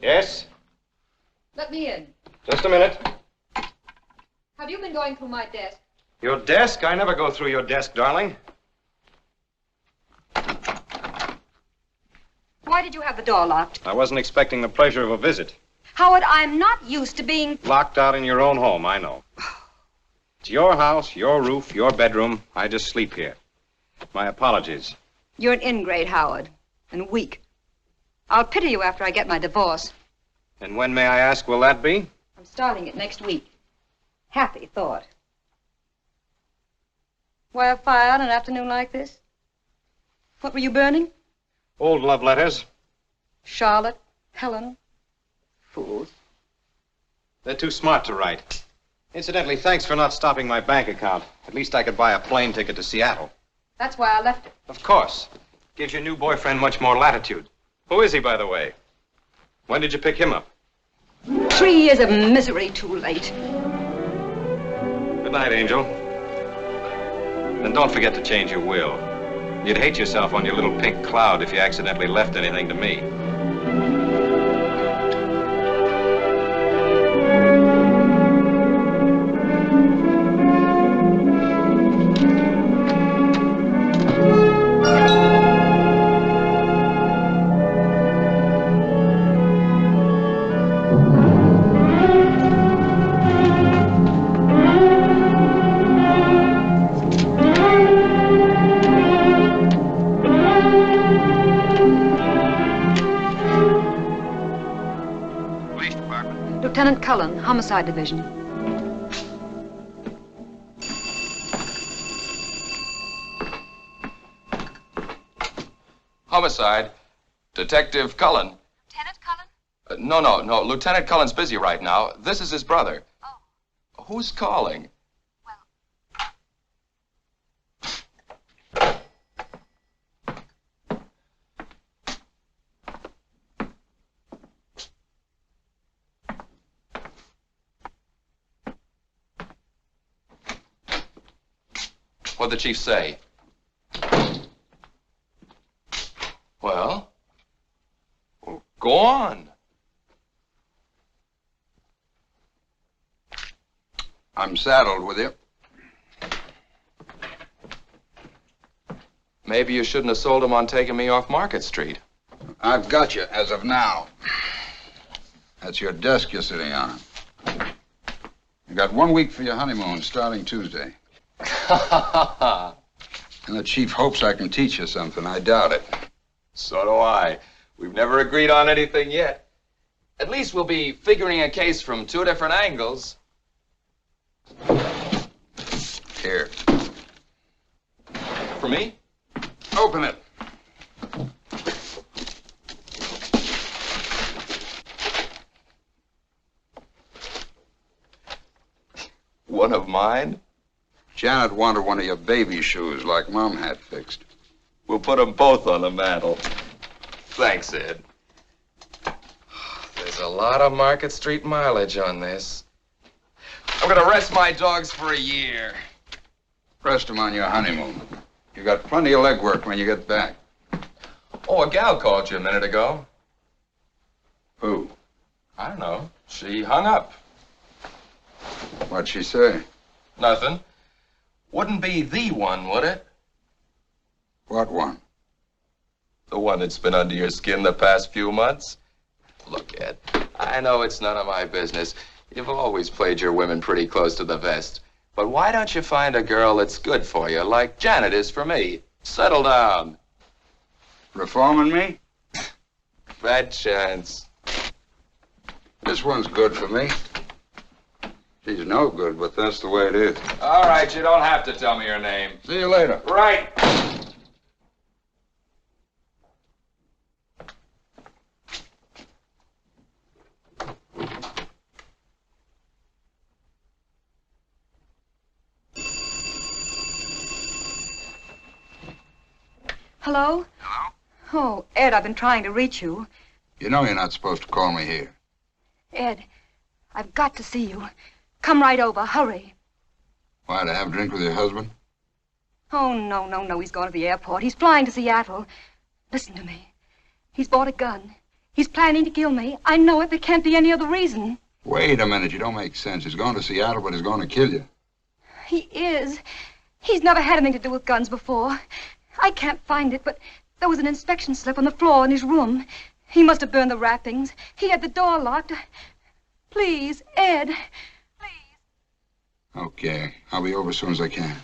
Yes? Let me in. Just a minute. Have you been going through my desk? Your desk? I never go through your desk, darling. Why did you have the door locked? I wasn't expecting the pleasure of a visit. Howard, I'm not used to being... Locked out in your own home, I know. It's your house, your roof, your bedroom. I just sleep here. My apologies. You're an ingrate, Howard, and weak. I'll pity you after I get my divorce. And when, may I ask, will that be? I'm starting it next week. Happy thought. Why a fire on an afternoon like this? What were you burning? Old love letters. Charlotte, Helen. Fools. They're too smart to write. Incidentally, thanks for not stopping my bank account. At least I could buy a plane ticket to Seattle. That's why I left it. Of course. Gives your new boyfriend much more latitude. Who is he, by the way? When did you pick him up? 3 years of misery too late. Good night, Angel. And don't forget to change your will. You'd hate yourself on your little pink cloud if you accidentally left anything to me. Lieutenant Cullen, Homicide Division. Homicide. Detective Cullen. Lieutenant Cullen? No. Lieutenant Cullen's busy right now. This is his brother. Oh. Who's calling? What'd the chief say? Well, go on. I'm saddled with you. Maybe you shouldn't have sold him on taking me off Market Street. I've got you as of now. That's your desk you're sitting on. You got 1 week for your honeymoon, starting Tuesday. And the chief hopes I can teach you something. I doubt it. So do I. We've never agreed on anything yet. At least we'll be figuring a case from 2 different angles. Here. For me? Open it. One of mine? Janet wanted one of your baby shoes like Mom had fixed. We'll put them both on the mantle. Thanks, Ed. There's a lot of Market Street mileage on this. I'm gonna rest my dogs for a year. Rest them on your honeymoon. You got plenty of legwork when you get back. Oh, a gal called you a minute ago. Who? I don't know. She hung up. What'd she say? Nothing. Wouldn't be the one, would it? What one? The one that's been under your skin the past few months? Look, Ed, I know it's none of my business. You've always played your women pretty close to the vest. But why don't you find a girl that's good for you, like Janet is for me? Settle down. Reforming me? Bad chance. This one's good for me. She's no good, but that's the way it is. All right, you don't have to tell me your name. See you later. Right. Hello? Hello? Oh, Ed, I've been trying to reach you. You know you're not supposed to call me here. Ed, I've got to see you. Come right over. Hurry. Why, to have a drink with your husband? Oh, no. He's going to the airport. He's flying to Seattle. Listen to me. He's bought a gun. He's planning to kill me. I know it. There can't be any other reason. Wait a minute. You don't make sense. He's going to Seattle, but he's going to kill you. He is. He's never had anything to do with guns before. I can't find it, but there was an inspection slip on the floor in his room. He must have burned the wrappings. He had the door locked. Please, Ed. Please. Okay. I'll be over as soon as I can.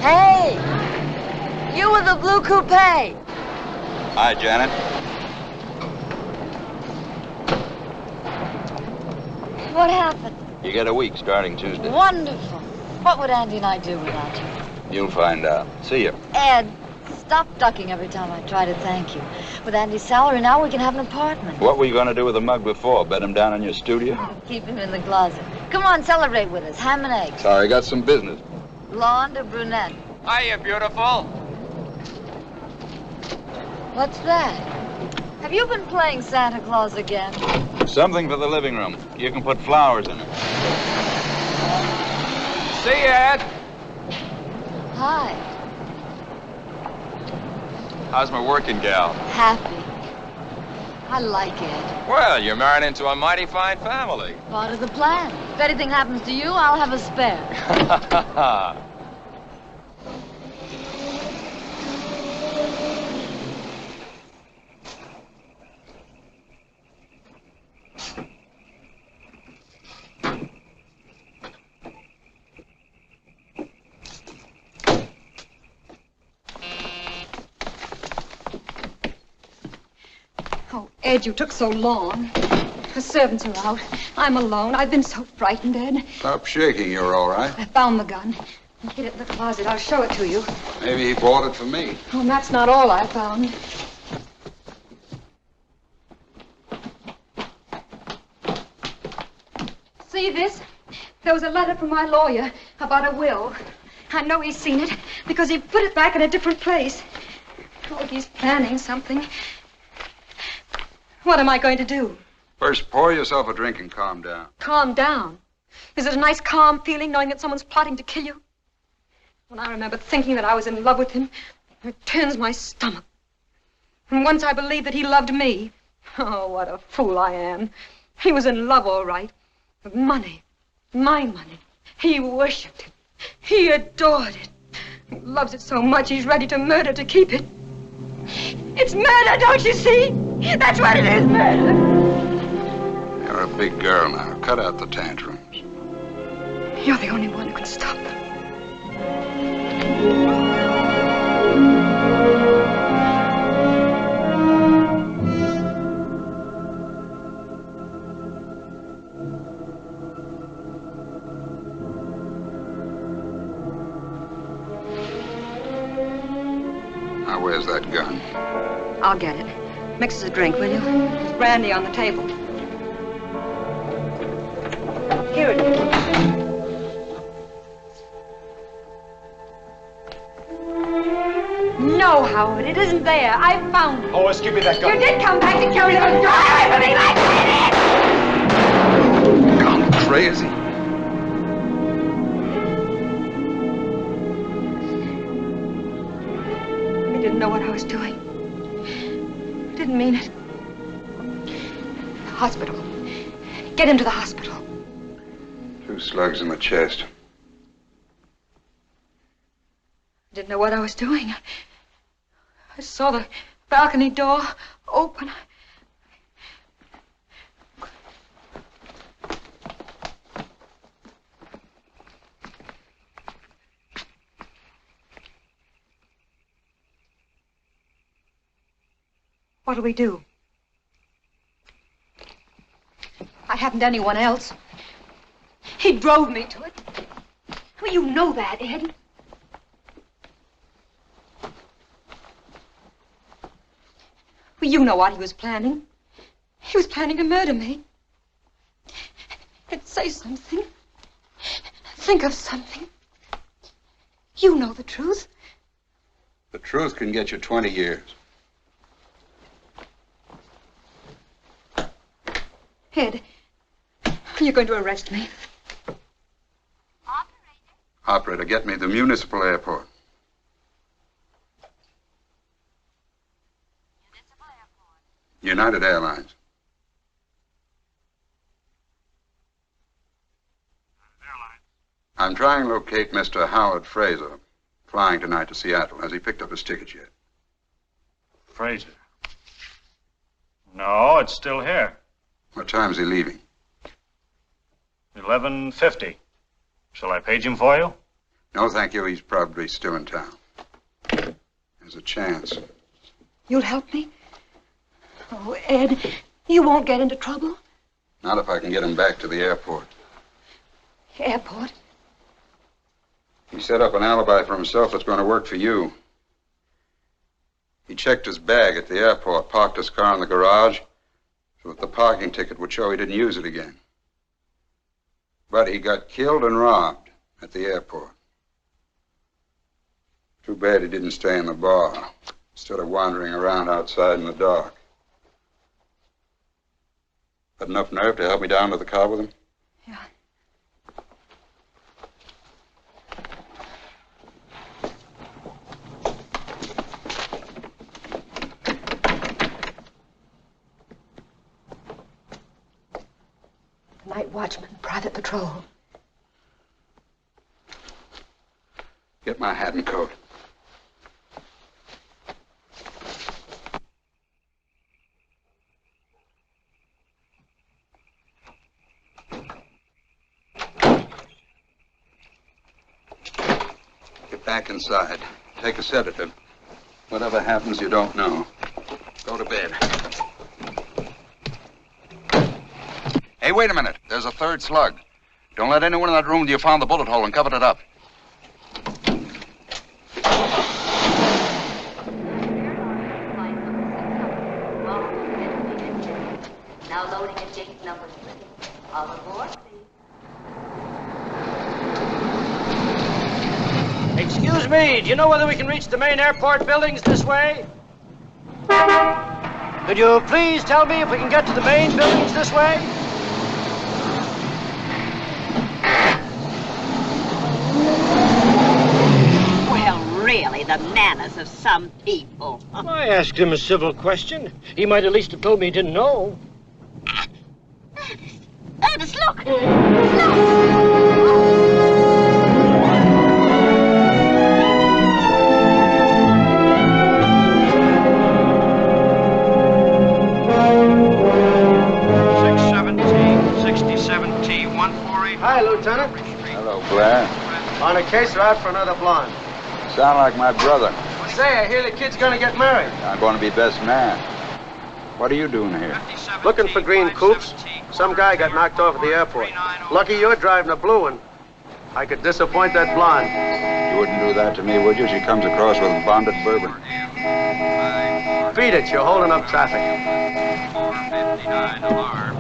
Hey! You with the blue coupe! Hi, Janet. What happened? You get a week starting Tuesday. Wonderful. What would Andy and I do without you? You'll find out. See you. Ed, stop ducking every time I try to thank you. With Andy's salary now, we can have an apartment. What were you going to do with the mug before? Bed him down in your studio? Keep him in the closet. Come on, celebrate with us. Ham and eggs. Sorry, I got some business. Blonde or brunette? Hiya, beautiful. What's that? Have you been playing Santa Claus again? Something for the living room. You can put flowers in it. See you, Ed. Hi. How's my working gal? Happy. I like it. Well, you're married into a mighty fine family. Part of the plan. If anything happens to you, I'll have a spare. Oh, Ed, you took so long. The servants are out. I'm alone. I've been so frightened, Ed. Stop shaking. You're all right. I found the gun. Hid it in the closet. I'll show it to you. Maybe he bought it for me. Oh, and that's not all I found. See this? There was a letter from my lawyer about a will. I know he's seen it because he put it back in a different place. Oh, he's planning something. What am I going to do? First, pour yourself a drink and calm down. Calm down. Is it a nice, calm feeling knowing that someone's plotting to kill you? When I remember thinking that I was in love with him, it turns my stomach. And once I believed that he loved me. Oh, what a fool I am. He was in love, all right. With money. My money. He worshipped it. He adored it. He loves it so much he's ready to murder to keep it. It's murder, don't you see? That's what it is, murder. You're a big girl now. Cut out the tantrums. You're the only one who can stop them. Now, where's that gun? I'll get it. Mix us a drink, will you? There's brandy on the table. Here it is. No, Howard, it isn't there. I found it. Lois, give me that gun. You did come back to kill me. Drive away from me like that! Gone crazy. I didn't know what I was doing. I didn't mean it. Hospital. Get him to the hospital. 2 slugs in the chest. I didn't know what I was doing. I saw the balcony door open. What'll we do? I haven't anyone else. He drove me to it. Well, you know that, Ed. Well, you know what he was planning. He was planning to murder me. And say something. Think of something. You know the truth. The truth can get you 20 years. Ed, you're going to arrest me. Operator, get me the municipal airport. United Airlines. I'm trying to locate Mr. Howard Frazer, flying tonight to Seattle. Has he picked up his ticket yet? Frazer? No, it's still here. What time is he leaving? 11:50. Shall I page him for you? No, thank you. He's probably still in town. There's a chance. You'll help me? Oh, Ed, you won't get into trouble. Not if I can get him back to the airport. Airport? He set up an alibi for himself that's going to work for you. He checked his bag at the airport, parked his car in the garage, so that the parking ticket would show he didn't use it again. But he got killed and robbed at the airport. Too bad he didn't stay in the bar, instead of wandering around outside in the dark. Got enough nerve to help me down to the car with him? Yeah. Night watchman, private patrol. Get my hat and coat. Get back inside. Take a sedative. Whatever happens, you don't know. Go to bed. Hey, wait a minute. There's a 3rd slug. Don't let anyone in that room till you found the bullet hole and covered it up. Now loading at gate number 3. All aboard, please. Excuse me, do you know whether we can reach the main airport buildings this way? Could you please tell me if we can get to the main buildings this way? Well, really. Really, the manners of some people. I asked him a civil question. He might at least have told me he didn't know. Ernest, look! Look! 67T148. Hi, Lieutenant. Hello, Blair. On a case route for another blonde. Sound like my brother. Say, I hear the kid's gonna get married. I'm going to be best man. What are you doing here? Looking for green coupes. Some guy got knocked off at the airport. Lucky you're driving a blue one. I could disappoint that blonde. You wouldn't do that to me, would you? She comes across with bonded bourbon. Beat it, you're holding up traffic. 459 alarm.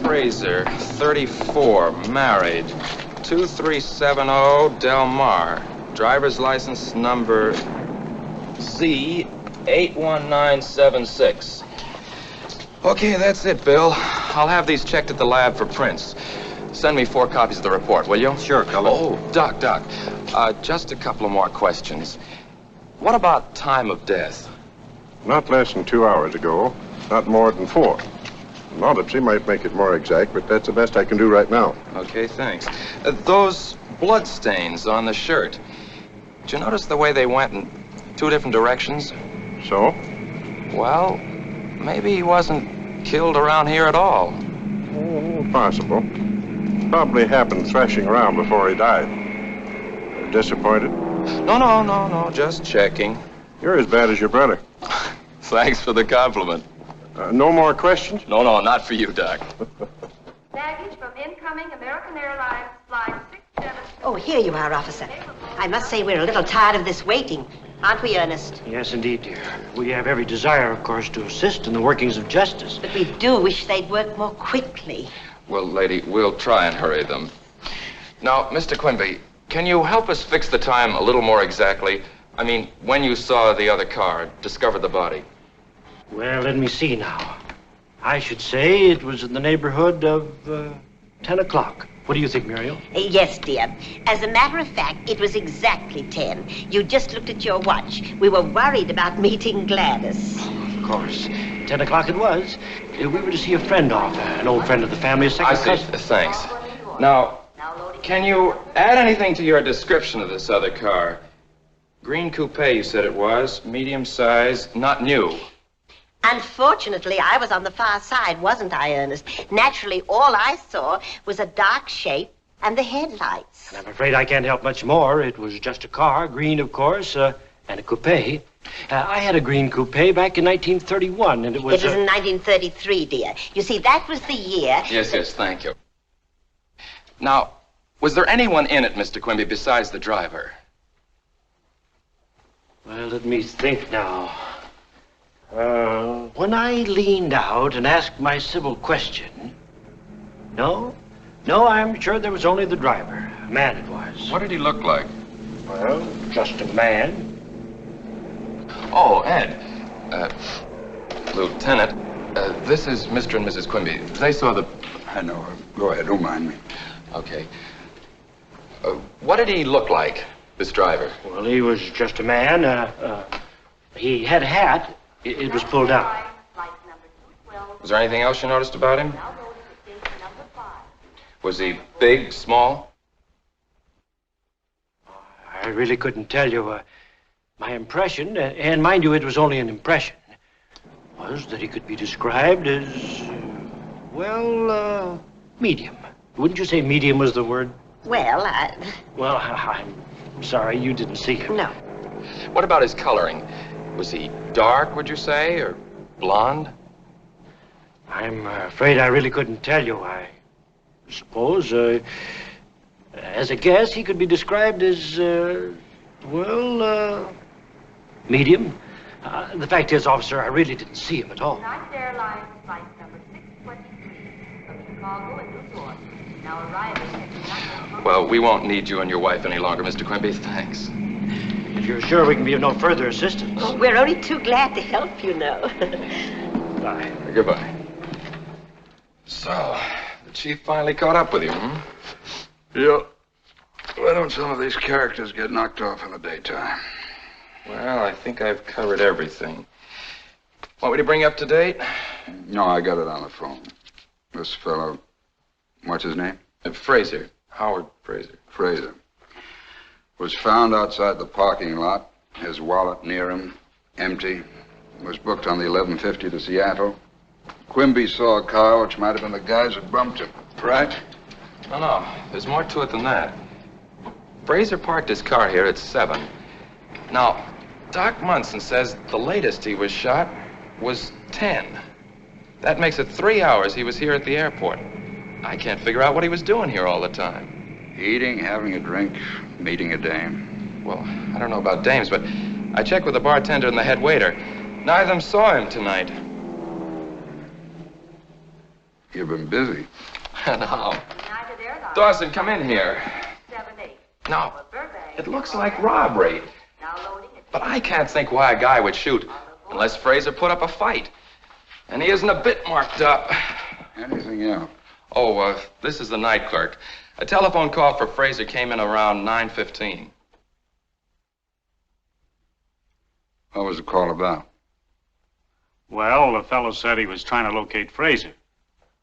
Frazer, 34, married, 2370 Del Mar, driver's license number Z81976. Okay, that's it, Bill. I'll have these checked at the lab for prints. Send me 4 copies of the report, will you? Sure, Cullen. Oh, Doc, just a couple of more questions. What about time of death? Not less than 2 hours ago, not more than 4. An autopsy might make it more exact, but that's the best I can do right now. Okay, thanks. Those blood stains on the shirt. Did you notice the way they went in 2 different directions? So? Well, maybe he wasn't killed around here at all. Oh, possible. Probably happened thrashing around before he died. Disappointed? No, just checking. You're as bad as your brother. Thanks for the compliment. No more questions? No, not for you, Doc. Baggage from incoming American Airlines flight 67. Oh, here you are, officer. I must say we're a little tired of this waiting. Aren't we, Ernest? Yes, indeed, dear. We have every desire, of course, to assist in the workings of justice. But we do wish they'd work more quickly. Well, lady, we'll try and hurry them. Now, Mr. Quimby, can you help us fix the time a little more exactly? I mean, when you saw the other car, discovered the body. Well, let me see now. I should say it was in the neighborhood of 10 o'clock. What do you think, Muriel? Yes, dear. As a matter of fact, it was exactly 10. You just looked at your watch. We were worried about meeting Gladys. Of course. 10 o'clock it was. We were to see a friend off, an old friend of the family, a second cousin. Thanks. Now, can you add anything to your description of this other car? Green coupe, you said it was. Medium size, not new. Unfortunately, I was on the far side, wasn't I, Ernest? Naturally, all I saw was a dark shape and the headlights. I'm afraid I can't help much more. It was just a car, green, of course, and a coupe. I had a green coupe back in 1931, and it was... It was in 1933, dear. You see, that was the year... Yes, thank you. Now, was there anyone in it, Mr. Quimby, besides the driver? Well, let me think now. When I leaned out and asked my civil question, no, I'm sure there was only the driver. A man it was. What did he look like? Well, just a man. Oh, Ed. Lieutenant, this is Mr. and Mrs. Quimby. They saw the... I know her. Go ahead, don't mind me. Okay. What did he look like, this driver? Well, he was just a man. He had a hat. It was pulled down. Was there anything else you noticed about him? Was he big, small? I really couldn't tell you. My impression, and mind you, it was only an impression, was that he could be described as, well, medium. Wouldn't you say medium was the word? Well, I'm sorry, you didn't see him. No. What about his coloring? Was he dark, would you say, or blonde? I'm afraid I really couldn't tell you. I suppose, as a guess, he could be described as, medium. The fact is, officer, I really didn't see him at all. United Airlines flight number 623 from Chicago and New York. Now arriving at United. Well, we won't need you and your wife any longer, Mr. Quimby. Thanks. If you're sure we can be of no further assistance. Oh, we're only too glad to help, you know. Bye. Goodbye. So, the chief finally caught up with you, hmm? Yeah. Why don't some of these characters get knocked off in the daytime? Well, I think I've covered everything. Want me to bring you up to date? No, I got it on the phone. This fellow, what's his name? Frazer. Howard Frazer. Frazer. Was found outside the parking lot. His wallet near him, empty. Was booked on the 11:50 to Seattle. Quimby saw a car, which might have been the guys who bumped him. Right? No, there's more to it than that. Frazer parked his car here at 7. Now, Doc Munson says the latest he was shot was 10. That makes it 3 hours he was here at the airport. I can't figure out what he was doing here all the time. Eating, having a drink, meeting a dame. Well, I don't know about dames, but I checked with the bartender and the head waiter. Neither of them saw him tonight. You've been busy. No. United Airlines. Dawson, come in here. 78. No, Burbank. it looks like robbery. Now loading at But I can't think why a guy would shoot unless Frazer put up a fight. And he isn't a bit marked up. Anything else? Oh, this is the night clerk. A telephone call for Frazer came in around 9:15. What was the call about? Well, the fellow said he was trying to locate Frazer.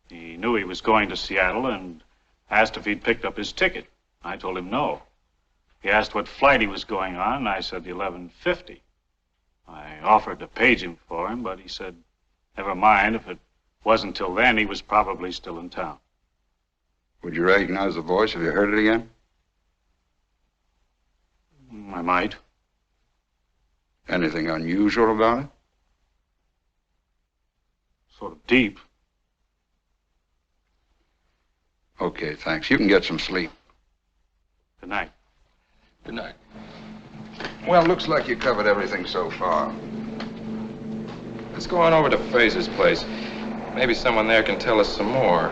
He knew he was going to Seattle and asked if he'd picked up his ticket. I told him no. He asked what flight he was going on, and I said the 11:50. I offered to page him for him, but he said, never mind, if it wasn't till then, he was probably still in town. Would you recognize the voice? Have you heard it again? I might. Anything unusual about it? Sort of deep. Okay, thanks. You can get some sleep. Good night. Good night. Well, looks like you covered everything so far. Let's go on over to Frazer's place. Maybe someone there can tell us some more.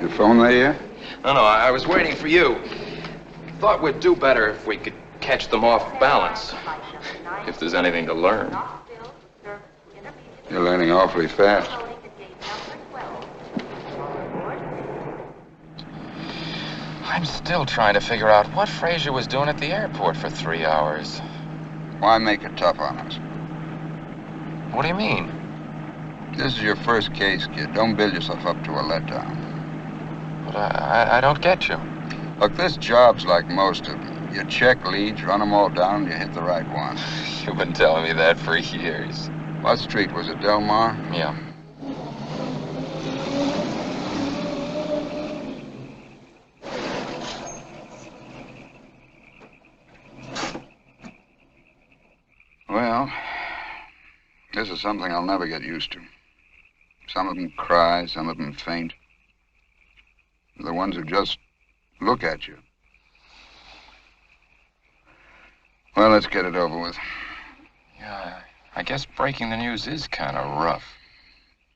Your phone there yet? No, I was waiting for you. Thought we'd do better if we could catch them off balance. If there's anything to learn. You're learning awfully fast. I'm still trying to figure out what Frazer was doing at the airport for 3 hours. Why make it tough on us? What do you mean? This is your first case, kid. Don't build yourself up to a letdown. But I don't get you. Look, this job's like most of them. You check leads, run them all down, and you hit the right one. You've been telling me that for years. What street was it, Del Mar? Yeah. Well, this is something I'll never get used to. Some of them cry, some of them faint. The ones who just look at you. Well, let's get it over with. Yeah, I guess breaking the news is kind of rough.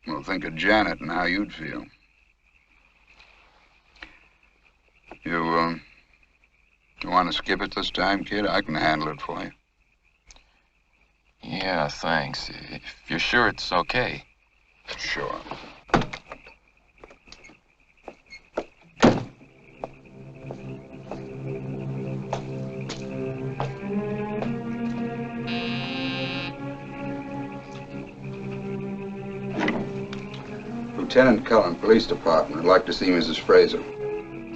Well, think of Janet and how you'd feel. You want to skip it this time, kid? I can handle it for you. Yeah, thanks. If you're sure it's okay. Sure. Lieutenant Cullen, Police Department. I'd like to see Mrs. Frazer.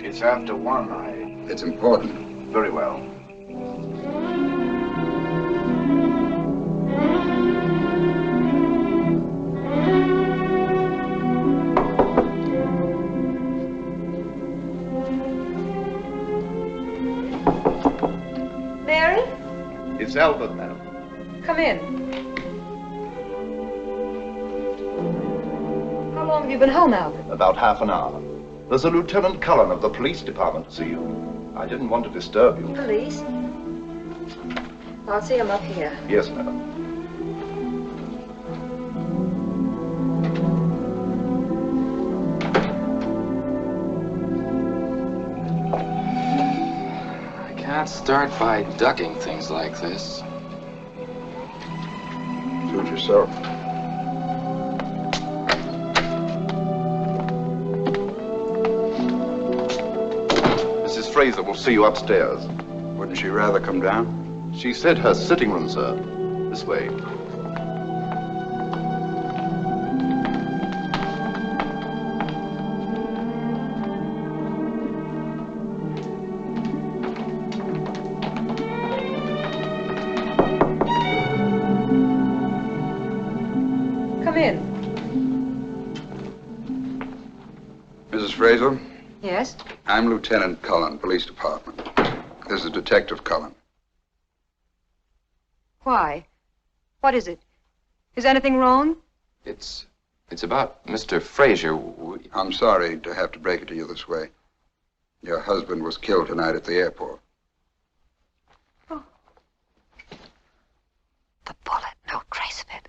It's after 1. It's important. Very well. Mary, It's Albert, madam. come in. How long have you been home, Albert? About half an hour. There's a Lieutenant Cullen of the police department to see you. I didn't want to disturb you. Police? I'll see him up here. Yes, madam. I can't start by ducking things like this. Suit yourself. Mrs. Frazer will see you upstairs. Wouldn't she rather come down? She said her sitting room, sir. This way. Come in. Mrs. Frazer, Yes? I'm Lieutenant Cullen, Police Department. This is Detective Cullen. Why? What is it? Is anything wrong? It's about Mr. Frazer. I'm sorry to have to break it to you this way. Your husband was killed tonight at the airport. Oh. The bullet, no trace of it.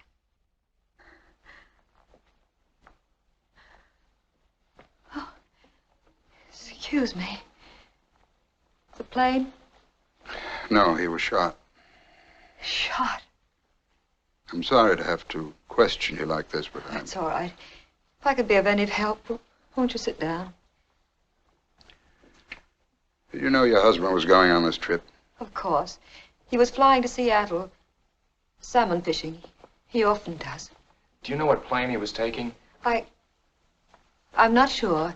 Oh. Excuse me. The plane? No, he was shot. Shot. I'm sorry to have to question you like this, but That's all right. If I could be of any help, won't you sit down? Did you know your husband was going on this trip? Of course. He was flying to Seattle. Salmon fishing. He often does. Do you know what plane he was taking? I'm not sure.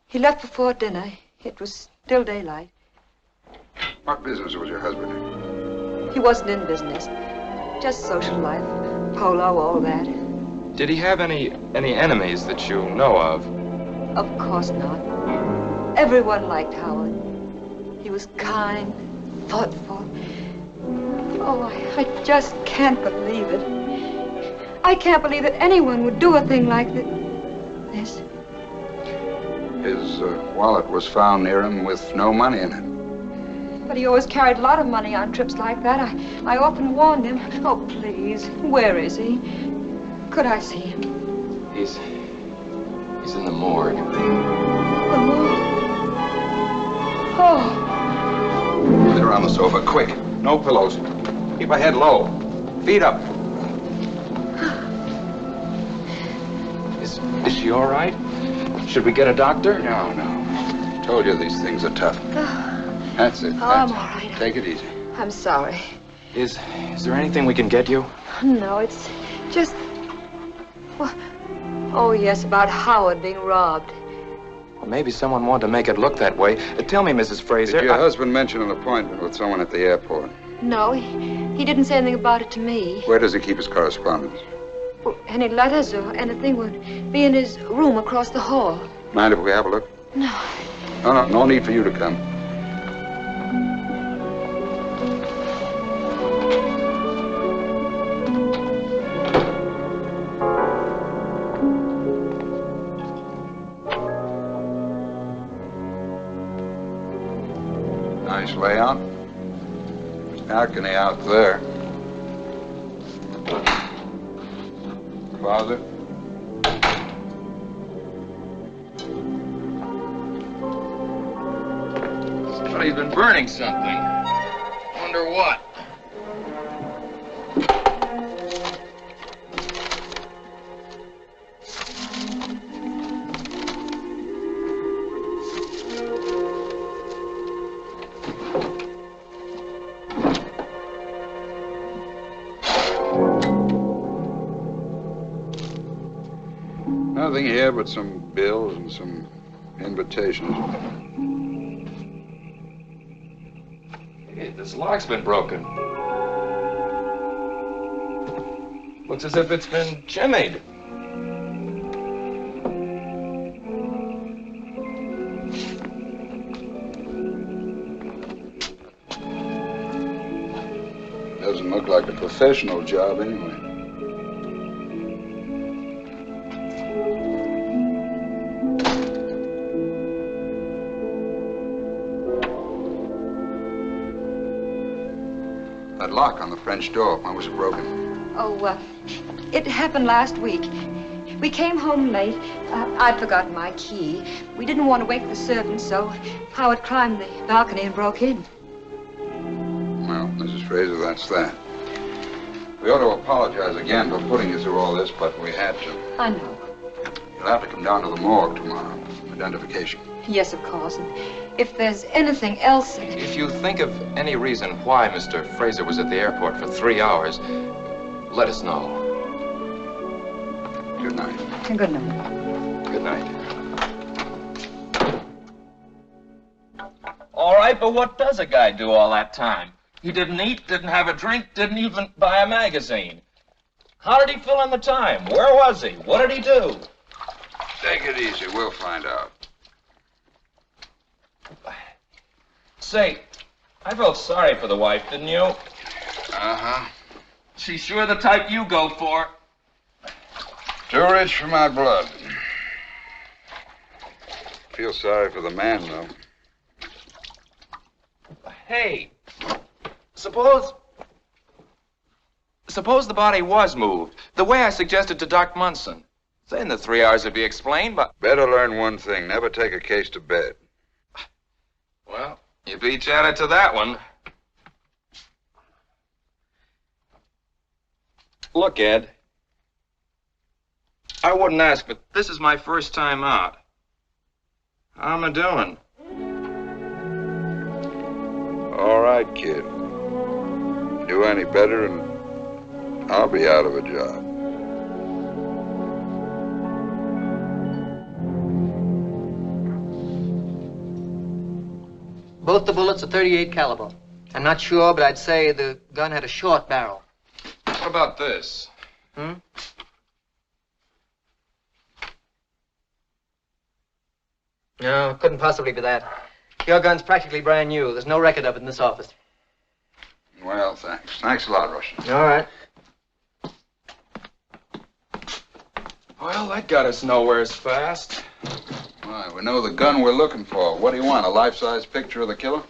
He left before dinner. It was still daylight. What business was your husband in? He wasn't in business. Just social life. Polo, all that. Did he have any enemies that you know of? Of course not. Everyone liked Howard. He was kind, thoughtful. Oh, I just can't believe it. I can't believe that anyone would do a thing like this. His wallet was found near him with no money in it. But he always carried a lot of money on trips like that. I often warned him. Oh, please, where is he? Could I see him? He's in the morgue. The morgue? Oh. Put her on the sofa, quick. No pillows. Keep her head low. Feet up. Is she all right? Should we get a doctor? No. Told you these things are tough. That's it. Oh, I'm all right. Take it easy. I'm sorry. Is there anything we can get you? No, it's just... Well, oh, yes, about Howard being robbed. Well, maybe someone wanted to make it look that way. Tell me, Mrs. Frazer. Did your husband mention an appointment with someone at the airport? No, he didn't say anything about it to me. Where does he keep his correspondence? Well, any letters or anything would be in his room across the hall. Mind if we have a look? No. No need for you to come. Nice layout. Balcony out there. Closet. Somebody's been burning something. Wonder what? Nothing here but some bills and some invitations. Hey, this lock's been broken. Looks as if it's been jimmied. Doesn't look like a professional job anyway. That lock on the French door, when was it broken? Oh, it happened last week. We came home late. I'd forgotten my key. We didn't want to wake the servants, so Howard climbed the balcony and broke in. Well, Mrs. Frazer, that's that. We ought to apologize again for putting you through all this, but we had to. I know. You'll have to come down to the morgue tomorrow. Identification. Yes, of course. And if there's anything else... If you think of any reason why Mr. Frazer was at the airport for 3 hours, let us know. Good night. Good night. Good night. All right, but what does a guy do all that time? He didn't eat, didn't have a drink, didn't even buy a magazine. How did he fill in the time? Where was he? What did he do? Take it easy. We'll find out. Say, I felt sorry for the wife, didn't you? Uh-huh. She's sure the type you go for. Too rich for my blood. Feel sorry for the man, though. Hey, suppose the body was moved, the way I suggested to Doc Munson. Say in the 3 hours it'd be explained, but... Better learn one thing. Never take a case to bed. Well, you beat Janet to that one. Look, Ed. I wouldn't ask, but this is my first time out. How am I doing? All right, kid. Do any better and I'll be out of a job. Both the bullets are .38 caliber. I'm not sure, but I'd say the gun had a short barrel. What about this? Hmm? No, couldn't possibly be that. Your gun's practically brand new. There's no record of it in this office. Well, thanks. Thanks a lot, Russian. All right. Well, that got us nowheres fast. Why, we know the gun we're looking for. What do you want, a life-size picture of the killer?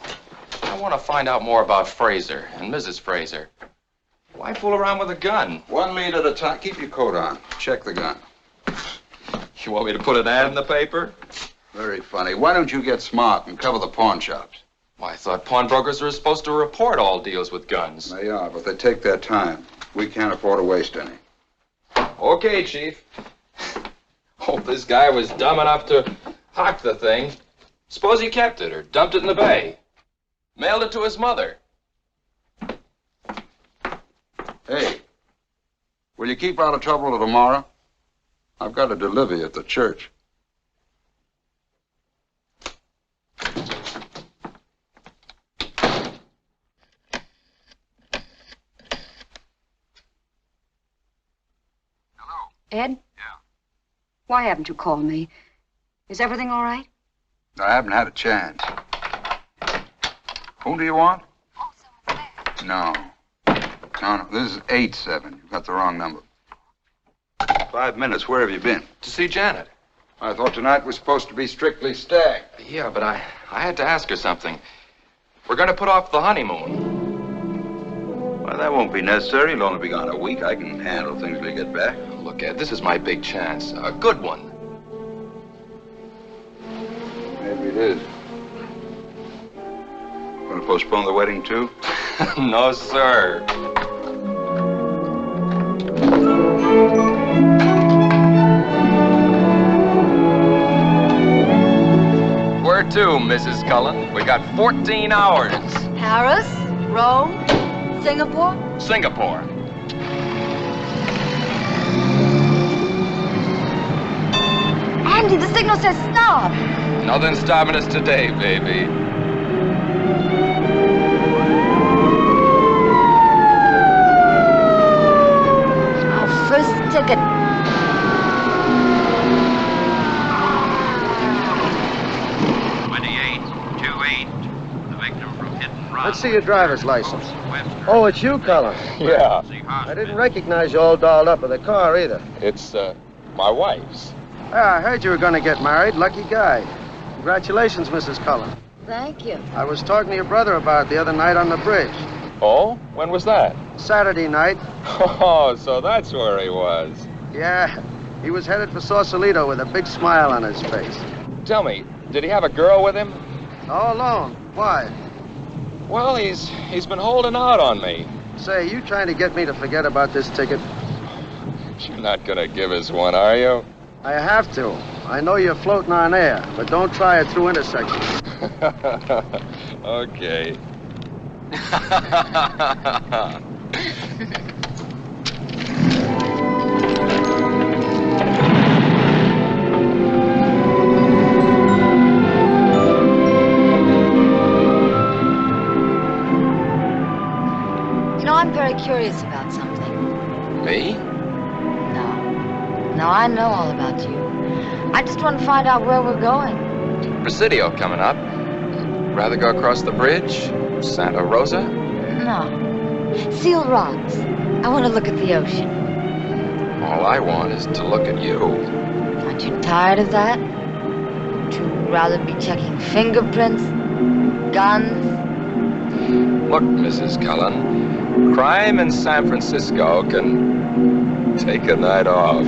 I want to find out more about Frazer and Mrs. Frazer. Why fool around with a gun? 1 lead at a time. Keep your coat on. Check the gun. You want me to put an ad in the paper? Very funny. Why don't you get smart and cover the pawn shops? Why, I thought pawnbrokers were supposed to report all deals with guns. They are, but they take their time. We can't afford to waste any. Okay, Chief. Hope this guy was dumb enough to hock the thing. Suppose he kept it or dumped it in the bay. Mailed it to his mother. Hey, will you keep out of trouble till tomorrow? I've got a delivery at the church. Ed? Yeah? Why haven't you called me? Is everything all right? I haven't had a chance. Who do you want? Oh, someone's there. No. No, this is 87. You've got the wrong number. 5 minutes. Where have you been? To see Janet. I thought tonight was supposed to be strictly stag. Yeah, but I had to ask her something. We're going to put off the honeymoon. Well, that won't be necessary. You'll only be gone a week. I can handle things till you get back. Look, Ed, this is my big chance. A good one. Maybe it is. Want to postpone the wedding, too? No, sir. Where to, Mrs. Cullen? We got 14 hours. Paris? Rome? Singapore? Singapore. Andy, the signal says stop. Nothing's stopping us today, baby. Let's see your driver's license. Oh, it's you, Cullen. Yeah. I didn't recognize you all dolled up with a car either. It's, my wife's. Yeah, I heard you were going to get married. Lucky guy. Congratulations, Mrs. Cullen. Thank you. I was talking to your brother about it the other night on the bridge. Oh? When was that? Saturday night. Oh, so that's where he was. Yeah, he was headed for Sausalito with a big smile on his face. Tell me, did he have a girl with him? All alone. Why? Well, he's been holding out on me. Say, you trying to get me to forget about this ticket? You're not gonna give us one, are you? I have to. I know you're floating on air, but don't try it through intersections. Okay. You know, I'm very curious about something. Me? No, I know all about you. I just want to find out where we're going. Presidio coming up. Rather go across the bridge? Santa Rosa? No. Seal Rocks. I want to look at the ocean. All I want is to look at you. Aren't you tired of that? Would you rather be checking fingerprints? Guns? Look, Mrs. Cullen, crime in San Francisco can take a night off.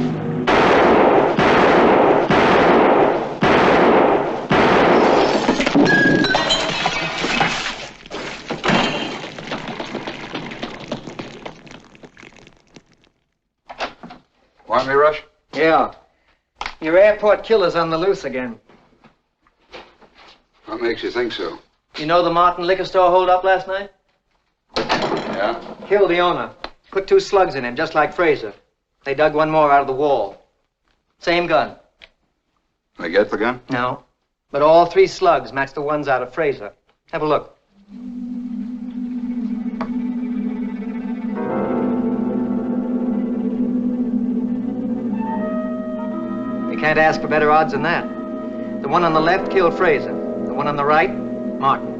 Want me, Rush? Yeah. Your airport killer's on the loose again. What makes you think so? You know the Martin liquor store hold-up last night? Yeah? Killed the owner. Put 2 slugs in him, just like Frazer. They dug one more out of the wall. Same gun. They get the gun? No. But all 3 slugs match the ones out of Frazer. Have a look. You can't ask for better odds than that. The one on the left killed Frazer. The one on the right, Martin.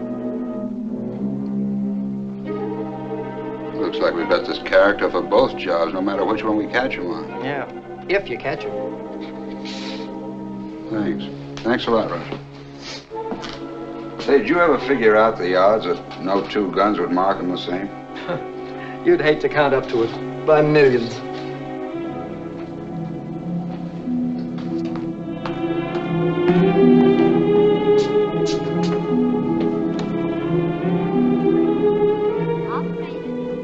Looks like we've got this character for both jobs, no matter which one we catch him on. Yeah, if you catch him. Thanks. Thanks a lot, Rush. Say, did you ever figure out the odds that no 2 guns would mark him the same? You'd hate to count up to it by millions.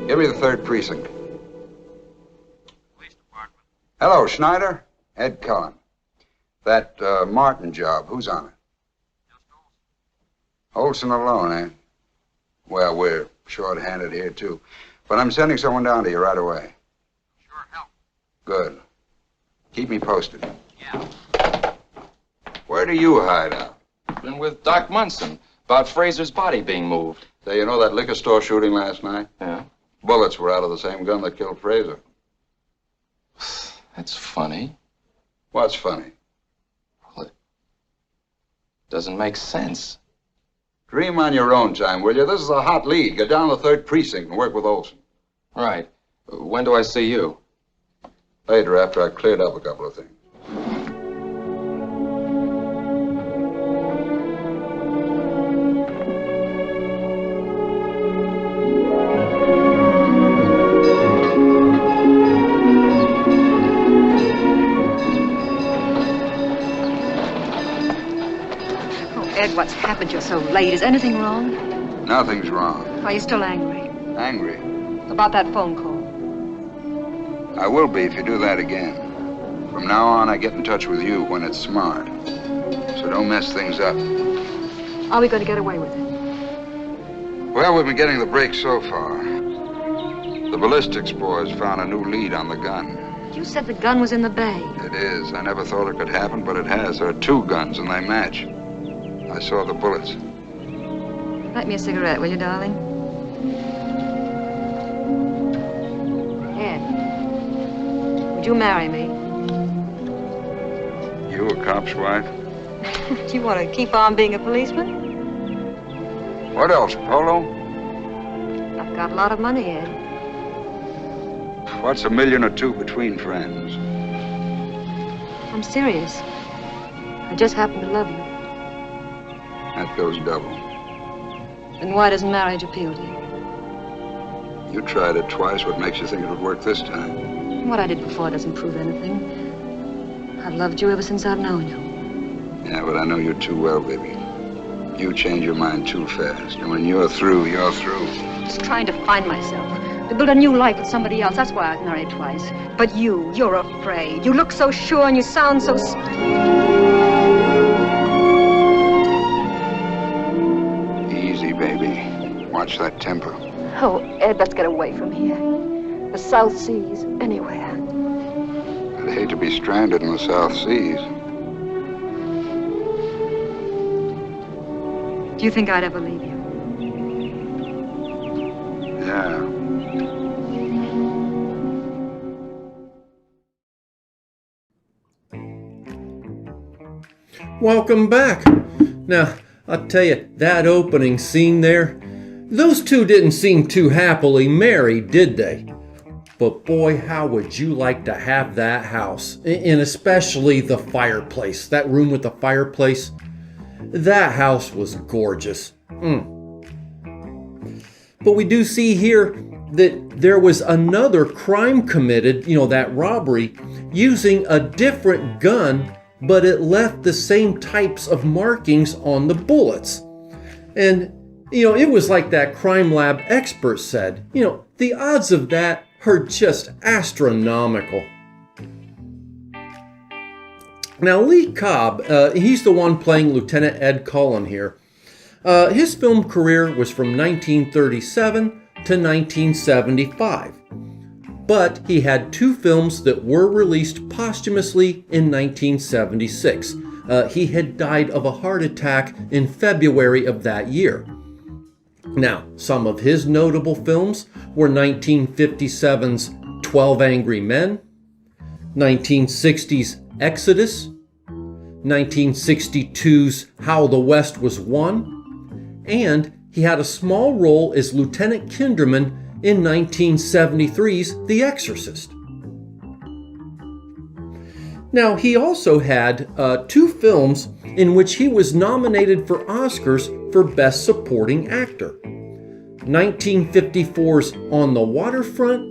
Give me the 3rd precinct. Police department. Hello, Schneider. Ed Cullen. That Martin job, who's on it? Just Olson. Olson alone, eh? Well, we're short-handed here, too. But I'm sending someone down to you right away. Sure help. Good. Keep me posted. Yeah. Where do you hide out? Been with Doc Munson about Frazer's body being moved. Say, you know that liquor store shooting last night? Yeah. Bullets were out of the same gun that killed Frazer. That's funny. What's funny? Well, it doesn't make sense. Dream on your own time, will you? This is a hot lead. Get down to the 3rd precinct and work with Olson. Right. When do I see you? Later, after I've cleared up a couple of things. Ed, what's happened? You're so late. Is anything wrong? Nothing's wrong. Are you still angry? Angry? About that phone call? I will be if you do that again. From now on, I get in touch with you when it's smart. So don't mess things up. Are we going to get away with it? Well, we've been getting the break so far. The ballistics boys found a new lead on the gun. You said the gun was in the bay. It is. I never thought it could happen, but it has. There are 2 guns, and they match. I saw the bullets. Light me a cigarette, will you, darling? Ed, would you marry me? You a cop's wife? Do you want to keep on being a policeman? What else, Polo? got a lot of money, Ed. What's $1 million or $2 between friends? I'm serious. I just happen to love you. That goes double. Then why doesn't marriage appeal to you? You tried it twice. What makes you think it would work this time? What I did before doesn't prove anything. I've loved you ever since I've known you. Yeah, but I know you too well, baby. You change your mind too fast. And when you're through, you're through. Just trying to find myself. To build a new life with somebody else. That's why I was married twice. But you're afraid. You look so sure and you sound so... Easy, baby. Watch that temper. Oh, Ed, let's get away from here. The South Seas, anywhere. I'd hate to be stranded in the South Seas. Do you think I'd ever leave you? Yeah. Welcome back. Now, I'll tell you, that opening scene there, those two didn't seem too happily married, did they? But boy, how would you like to have that house? And especially the fireplace, that room with the fireplace. That house was gorgeous. But we do see here that there was another crime committed, that robbery, using a different gun, but it left the same types of markings on the bullets. And, it was like that crime lab expert said, the odds of that are just astronomical. Now, Lee Cobb, he's the one playing Lieutenant Ed Cullen here. His film career was from 1937 to 1975. But he had 2 films that were released posthumously in 1976. He had died of a heart attack in February of that year. Now, some of his notable films were 1957's 12 Angry Men, 1960's Exodus, 1962's How the West Was Won, and he had a small role as Lieutenant Kinderman in 1973's The Exorcist. Now, he also had 2 films in which he was nominated for Oscars for Best Supporting Actor. 1954's On the Waterfront,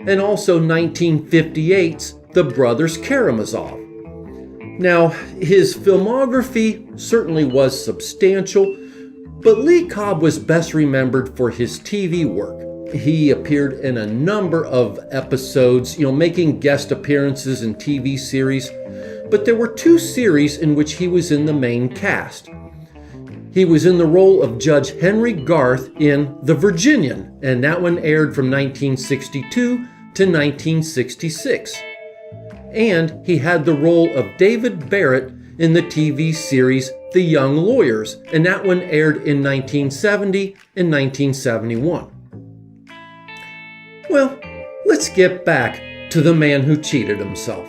and also 1958's The Brothers Karamazov. Now, his filmography certainly was substantial, but Lee Cobb was best remembered for his TV work. He appeared in a number of episodes, making guest appearances in TV series, but there were 2 series in which he was in the main cast. He was in the role of Judge Henry Garth in The Virginian, and that one aired from 1962 to 1966. And he had the role of David Barrett in the TV series The Young Lawyers, and that one aired in 1970 and 1971. Well, let's get back to the man who cheated himself.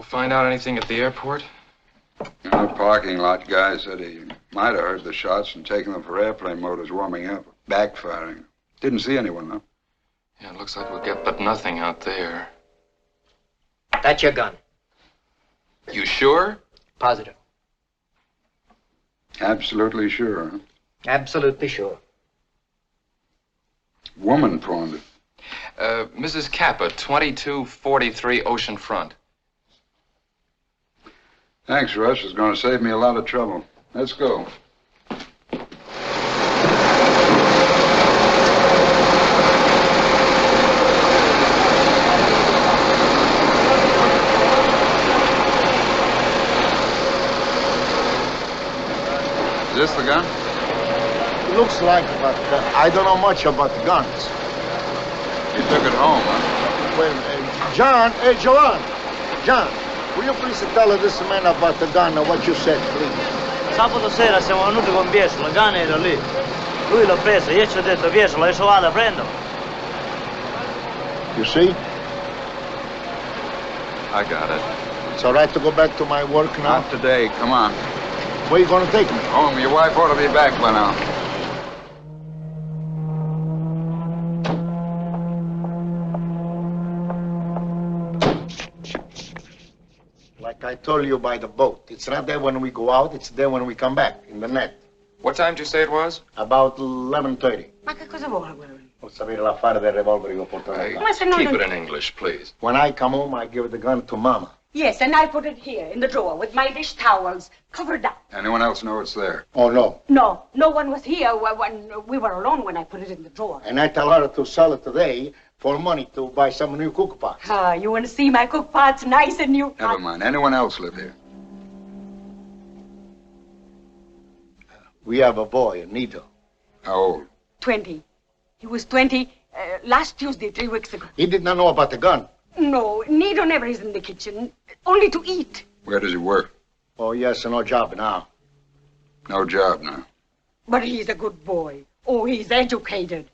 Find out anything at the airport? The parking lot guy said he might have heard the shots and taken them for airplane motors warming up, backfiring. Didn't see anyone, though. Yeah, it looks like we'll get but nothing out there. That's your gun. You sure? Positive. Absolutely sure, huh? Absolutely sure. Woman pawned it. Mrs. Capa, 2243 Ocean Front. Thanks, Russ. It's going to save me a lot of trouble. Let's go. Is this the gun? Looks like, but I don't know much about guns. You took it home, huh? Well, John, hey, Joanne. John, will you please tell this man about the gun and what you said, please? Sabato sera siamo venuti con Pietro, la canna era lì. Lui l'ha presa, io ci ho detto Pietro, adesso vado a prenderlo. You see? I got it. It's all right to go back to my work now? Not today. Come on. Where you going to take me? Home. Your wife ought to be back by now. Like I told you by the boat. It's not there when we go out, it's there when we come back, in the net. What time did you say it was? About 11:30. Ma che cosa vuole quello lì? Vuol sapere l'affare del revolver che ho portato qua. Ma se non... Keep it in English, please. When I come home, I give the gun to Mama. Yes, and I put it here in the drawer with my dish towels covered up. Anyone else know it's there? Oh, no. No, no one was here when we were alone when I put it in the drawer. And I tell her to sell it today for money to buy some new cook pots. Ah, you want to see my cook pots nice and new? Never mind. Anyone else live here? We have a boy, Nito. How old? 20. He was 20 last Tuesday, 3 weeks ago. He did not know about the gun. No, Nito never is in the kitchen, only to eat. Where does he work? Oh, yes, no job now. No job now. But he's a good boy. Oh, he's educated.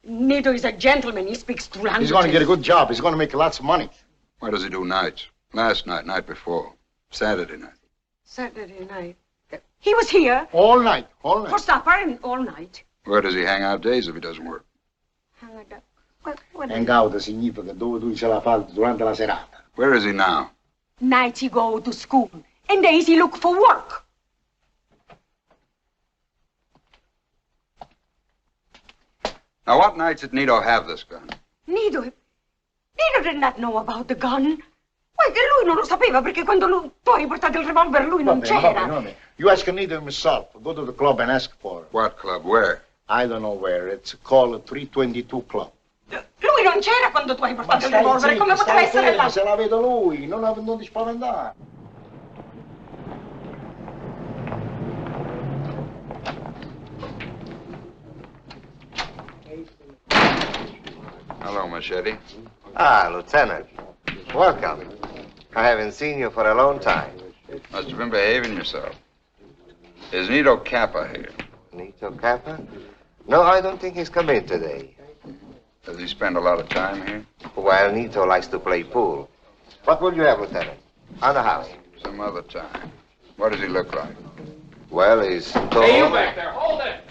Nito is a gentleman. He speaks 2 languages. He's going to get a good job. He's going to make lots of money. Where does he do nights? Last night, night before. Saturday night. Saturday night. He was here. All night, all night. For supper and all night. Where does he hang out days if he doesn't work? What Hang out significa dove tu ce la fai durante la serata. Where is he now? Nights he go to school, and days he look for work. Now, what nights did Nito have this gun? Nito did not know about the gun. Why, che lui non lo sapeva perché quando tu hai portato il revolver lui non c'era. You ask Nito himself. Go to the club and ask for it. What club? Where? I don't know where. It's called 322 Club. Lui non c'era quando tu hai portato il revolver. Come poteva essere là? Se la vedo lui, non ti spaventare. Hello, Machete. Ah, Lieutenant. Welcome. I haven't seen you for a long time. Must have been behaving yourself. Is Nito Capa here? Nito Capa? No, I don't think he's come in today. Does he spend a lot of time here? Well, Nito likes to play pool. What will you have, Lieutenant? On the house. Some other time. What does he look like? Well, he's tall. Hey, you back there, hold it!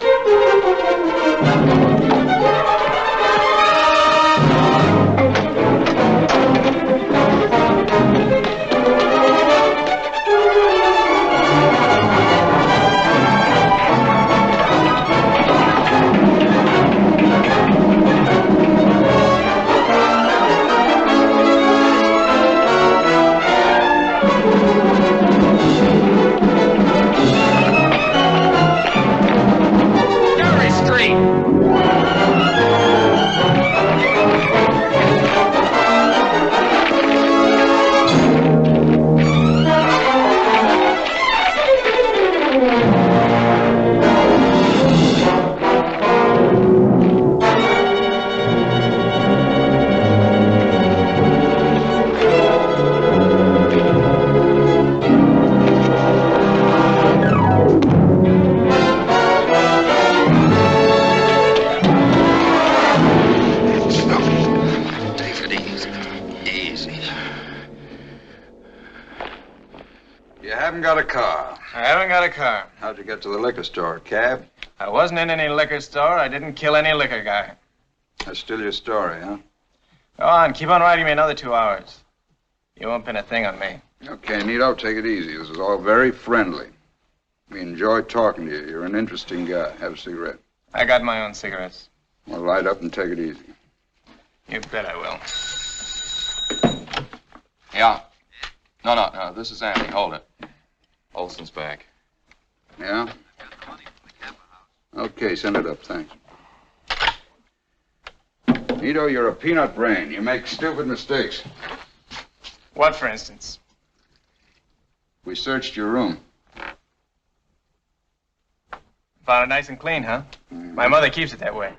Got a car. I haven't got a car. How'd you get to the liquor store? Cab? I wasn't in any liquor store. I didn't kill any liquor guy. That's still your story, huh? Go on, keep on writing me another 2 hours. You won't pin a thing on me. Okay, Nito, take it easy. This is all very friendly. We enjoy talking to you. You're an interesting guy. Have a cigarette. I got my own cigarettes. Well, light up and take it easy. You bet I will. Yeah. No, this is Andy. Hold it. Olson's back. Yeah? Okay, send it up, thanks. Nito, you're a peanut brain. You make stupid mistakes. What, for instance? We searched your room. Found it nice and clean, huh? My mother keeps it that way.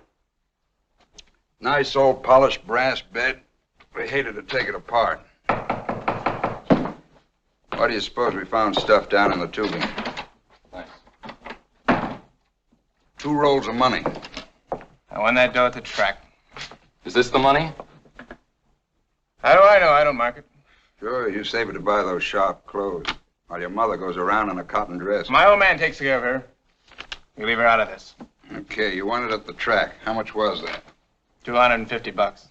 Nice old polished brass bed. We hated to take it apart. Why do you suppose we found stuff down in the tubing? Thanks. 2 rolls of money. I won that dough at the track. Is this the money? How do I know? I don't mark it. Sure, you save it to buy those sharp clothes, while your mother goes around in a cotton dress. My old man takes care of her. You leave her out of this. Okay, you won it at the track. How much was that? $250.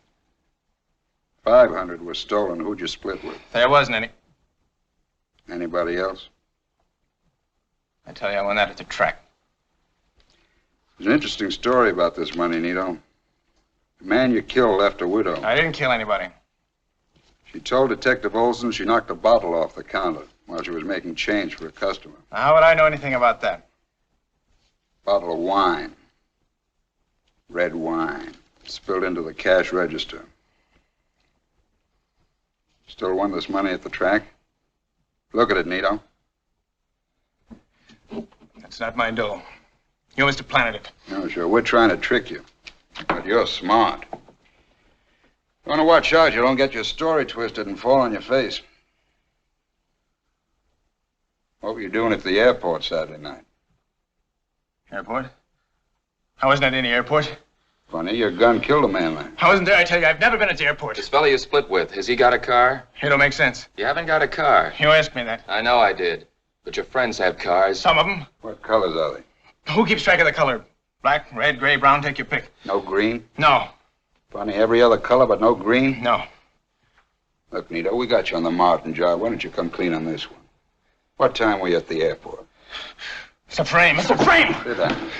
500 was stolen. Who'd you split with? There wasn't any. Anybody else? I tell you, I won that at the track. There's an interesting story about this money, Nito. The man you killed left a widow. I didn't kill anybody. She told Detective Olson she knocked a bottle off the counter while she was making change for a customer. Now, how would I know anything about that? Bottle of wine. Red wine. Spilled into the cash register. Still won this money at the track? Look at it, Nito. That's not my dough. You must have planted it. No, sure. We're trying to trick you. But you're smart. You want to watch out you don't get your story twisted and fall on your face. What were you doing at the airport Saturday night? Airport? I wasn't at any airport. Funny, your gun killed a man there. I wasn't there, I tell you. I've never been at the airport. This fella you split with, has he got a car? It don't make sense. You haven't got a car. You asked me that. I know I did. But your friends have cars. Some of them. What colors are they? Who keeps track of the color? Black, red, gray, brown, take your pick. No green? No. Funny, every other color but no green? No. Look, Nito, we got you on the Martin job. Why don't you come clean on this one? What time were you at the airport? It's a frame. It's a frame! Sit down.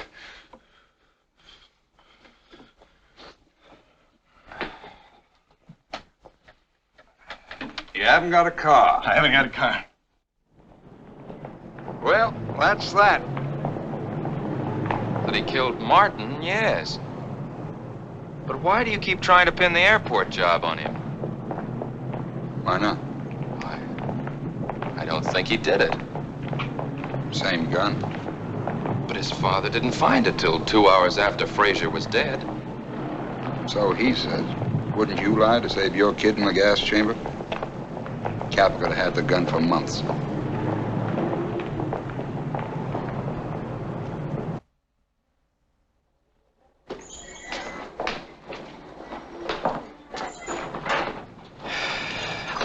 You haven't got a car. I haven't got a car. Well, that's that. That he killed Martin, yes. But why do you keep trying to pin the airport job on him? Why not? I don't think he did it. Same gun. But his father didn't find it till 2 hours after Frazer was dead. So he says. Wouldn't you lie to save your kid in the gas chamber? Cap could have had the gun for months.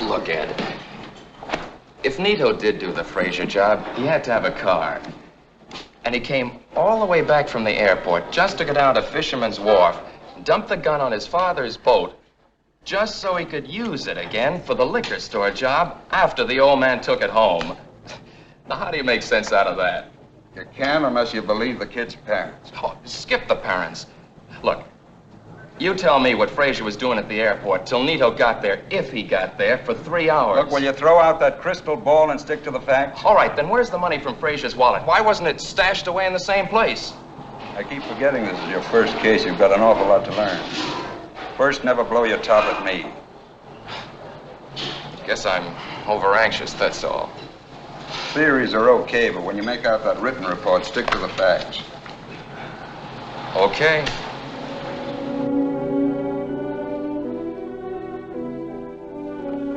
Look, Ed. If Nito did do the Frazer job, he had to have a car. And he came all the way back from the airport just to go down to Fisherman's Wharf, dump the gun on his father's boat, just so he could use it again for the liquor store job after the old man took it home. Now, how do you make sense out of that? You can't unless you believe the kid's parents. Oh, skip the parents. Look, you tell me what Frazer was doing at the airport till Nito got there, if he got there, for 3 hours. Look, will you throw out that crystal ball and stick to the facts? All right, then where's the money from Frazer's wallet? Why wasn't it stashed away in the same place? I keep forgetting this is your first case. You've got an awful lot to learn. First, never blow your top at me. Guess I'm over-anxious, that's all. Theories are okay, but when you make out that written report, stick to the facts. Okay.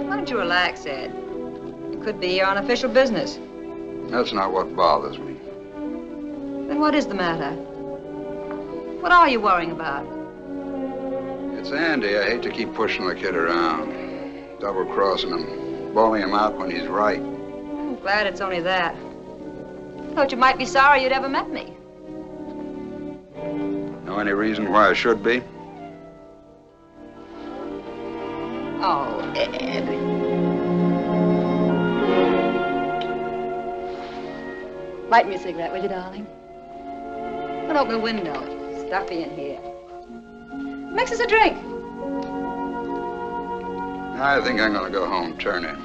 Why don't you relax, Ed? It could be your unofficial business. That's not what bothers me. Then what is the matter? What are you worrying about? It's Andy. I hate to keep pushing the kid around, double-crossing him, bawling him out when he's right. I'm glad it's only that. Thought you might be sorry you'd ever met me. Know any reason why I should be? Oh, Ed. Light me a cigarette, will you, darling? Don't open the window. It's stuffy in here. Mix us a drink. I think I'm going to go home, turn in.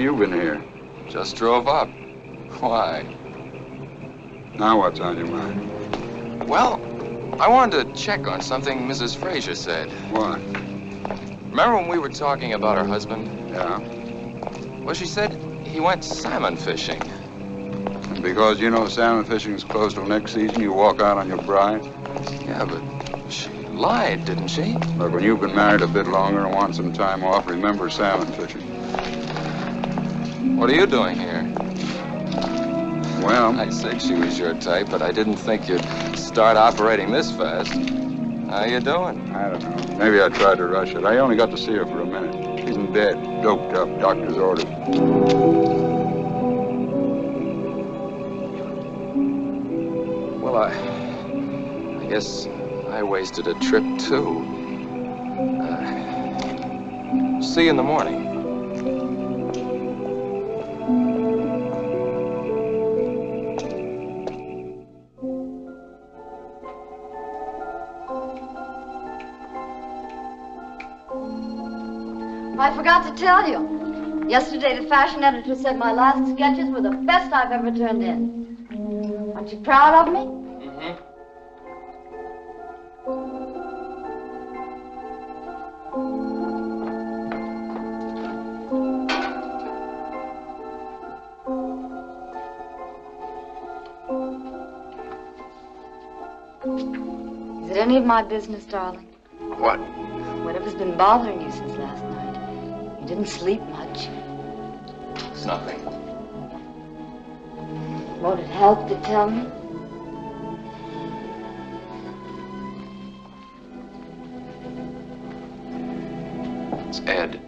you been here? Just drove up. Why? Now what's on your mind? Well, I wanted to check on something Mrs. Frazer said. What? Remember when we were talking about her husband? Yeah. Well, she said he went salmon fishing. And because you know salmon fishing's closed till next season, you walk out on your bride? Yeah, but she lied, didn't she? Look, when you've been married a bit longer and want some time off, remember salmon fishing. What are you doing here? Well, I said she was your type, but I didn't think you'd start operating this fast. How you doing? I don't know. Maybe I tried to rush it. I only got to see her for a minute. She's in bed, doped up, doctor's orders. Well, I guess I wasted a trip, too. See you in the morning. I forgot to tell you. Yesterday, the fashion editor said my last sketches were the best I've ever turned in. Aren't you proud of me? Mm-hmm. Is it any of my business, darling? What? Whatever's been bothering you since last night. You didn't sleep much. It's nothing. Won't it help to tell me? It's Ed.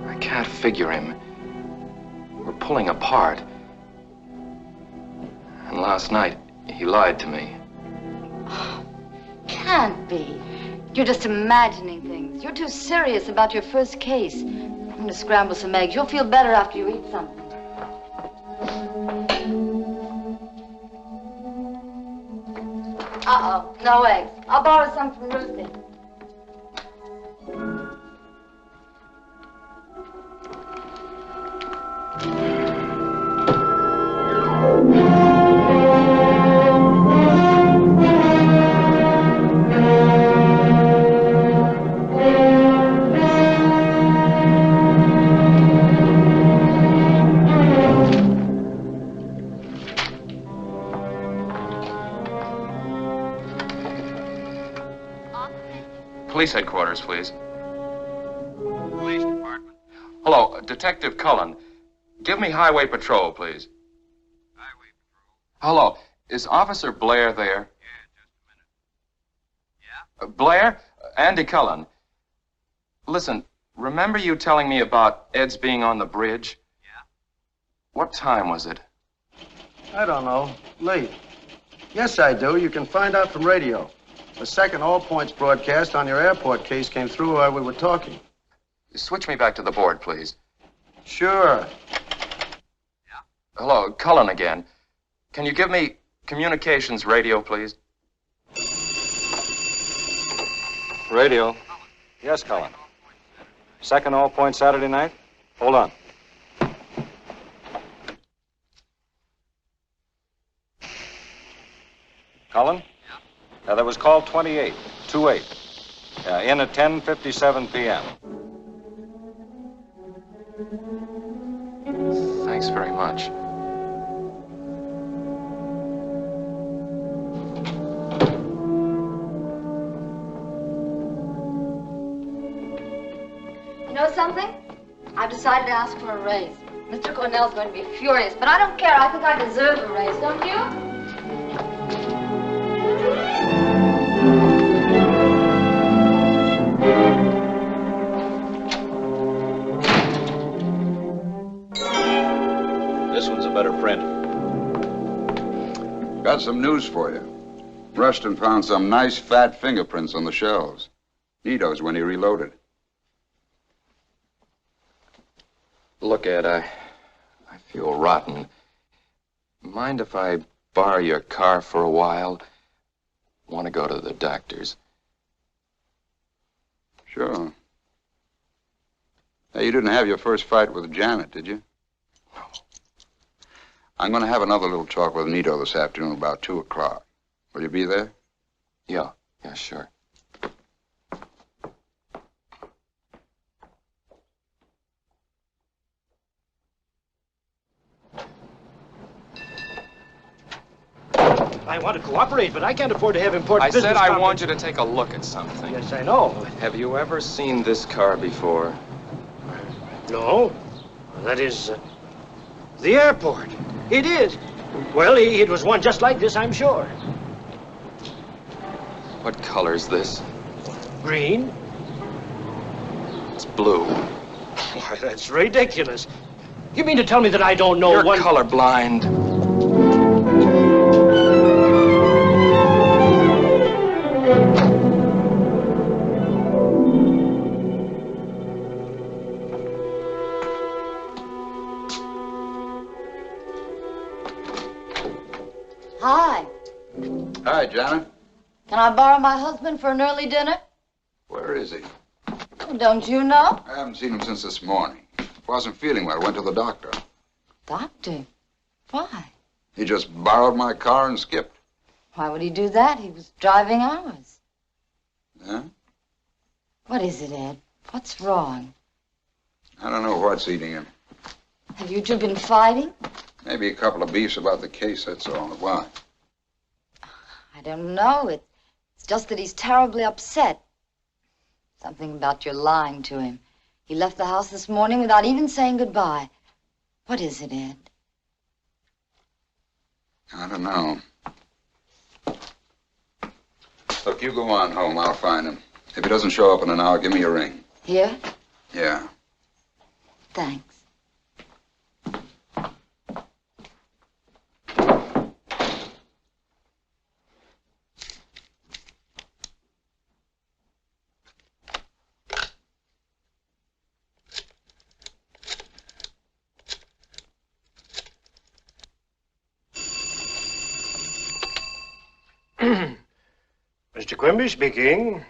I can't figure him. We're pulling apart. And last night, he lied to me. Can't be. You're just imagining things. You're too serious about your first case. I'm going to scramble some eggs. You'll feel better after you eat something. Uh-oh, no eggs. I'll borrow some from Ruthie. Police headquarters, please. Police department. Hello, Detective Cullen. Give me Highway Patrol, please. Highway Patrol. Hello, is Officer Blair there? Yeah, just a minute. Yeah? Blair? Andy Cullen. Listen, remember you telling me about Ed's being on the bridge? Yeah. What time was it? I don't know. Late. Yes, I do. You can find out from radio. The second All Points broadcast on your airport case came through while we were talking. Switch me back to the board, please. Sure. Yeah. Hello, Cullen again. Can you give me communications radio, please? Radio. Yes, Cullen. Second All Point Saturday night? Hold on. Cullen? That was call 28, 28. In at 10:57 p.m. Thanks very much. You know something? I've decided to ask for a raise. Mr. Cornell's going to be furious, but I don't care. I think I deserve a raise, don't you? This one's a better print. Got some news for you. Rustin found some nice fat fingerprints on the shelves. Nito's when he reloaded. Look, Ed, I feel rotten. Mind if I borrow your car for a while? Want to go to the doctor's. Sure. Hey, you didn't have your first fight with Janet, did you? No. I'm going to have another little talk with Nito this afternoon about 2 o'clock. Will you be there? Yeah, sure. I want to cooperate, but I can't afford to have important I said business I want you to take a look at something. Yes, I know. Have you ever seen this car before? No. That is the airport. It is. Well, it was one just like this, I'm sure. What color's this? Green? It's blue. Why, that's ridiculous. You mean to tell me that I don't know You're one... colorblind. Hi. Hi, Janet. Can I borrow my husband for an early dinner? Where is he? Oh, don't you know? I haven't seen him since this morning. Wasn't feeling well. Went to the doctor. Doctor? Why? He just borrowed my car and skipped. Why would he do that? He was driving ours. Huh? What is it, Ed? What's wrong? I don't know what's eating him. Have you two been fighting? Maybe a couple of beefs about the case, that's all. Why? I don't know. It's just that he's terribly upset. Something about your lying to him. He left the house this morning without even saying goodbye. What is it, Ed? I don't know. Look, you go on home. I'll find him. If he doesn't show up in an hour, give me a ring. Here? Yeah. Thanks. Mr. Quimby speaking.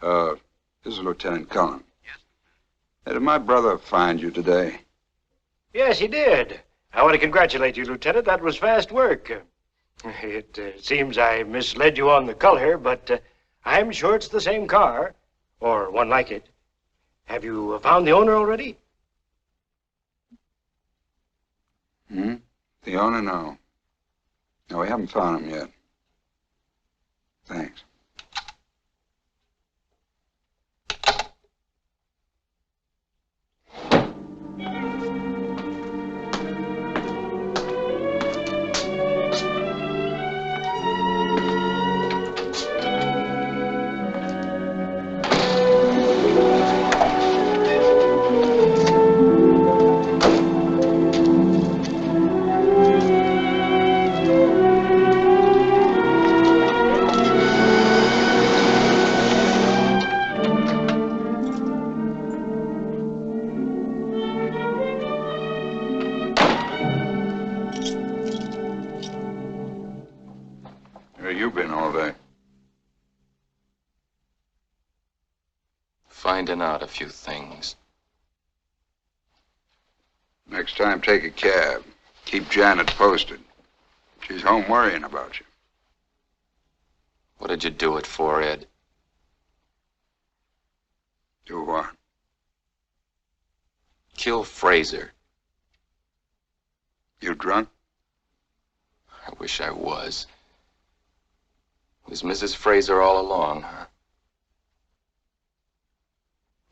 This is Lieutenant Cullen. Yes. Did my brother find you today? Yes, he did. I want to congratulate you, Lieutenant. That was fast work. It seems I misled you on the color, but I'm sure it's the same car, or one like it. Have you found the owner already? Hmm? The owner? No. No, we haven't found him yet. Thanks. Where you been all day? Finding out a few things. Next time, take a cab. Keep Janet posted. She's home worrying about you. What did you do it for, Ed? Do what? Kill Frazer. You drunk? I wish I was. Was Mrs. Frazer all along, huh?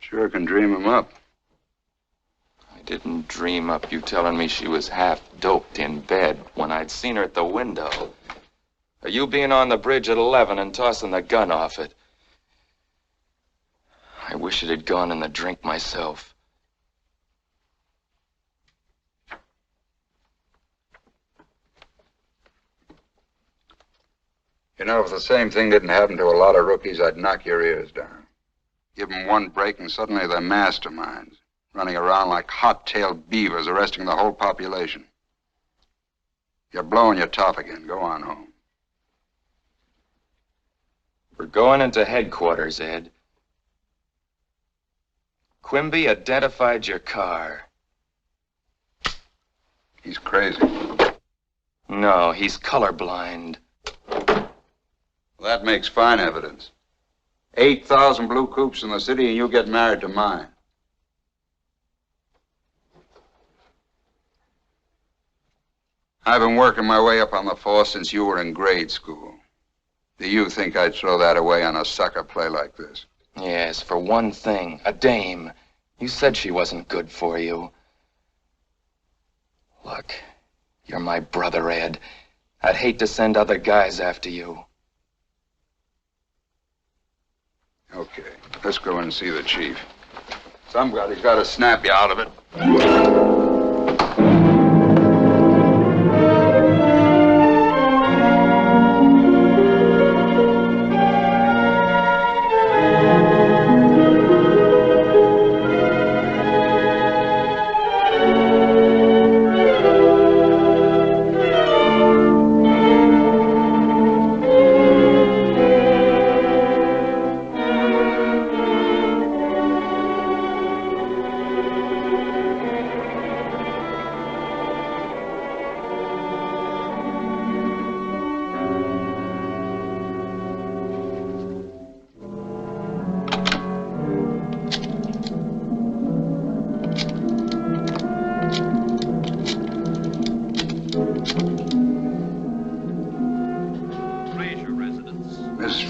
Sure can dream him up. I didn't dream up you telling me she was half doped in bed when I'd seen her at the window. Or you being on the bridge at 11 and tossing the gun off it. I wish it had gone in the drink myself. You know, if the same thing didn't happen to a lot of rookies, I'd knock your ears down. Give them one break and suddenly they're masterminds, running around like hot-tailed beavers, arresting the whole population. You're blowing your top again. Go on home. We're going into headquarters, Ed. Quimby identified your car. He's crazy. No, he's colorblind. That makes fine evidence. 8,000 blue coupes in the city and you get married to mine. I've been working my way up on the force since you were in grade school. Do you think I'd throw that away on a sucker play like this? Yes, for one thing, a dame. You said she wasn't good for you. Look, you're my brother, Ed. I'd hate to send other guys after you. Okay, let's go in and see the chief. Somebody's got to snap you out of it.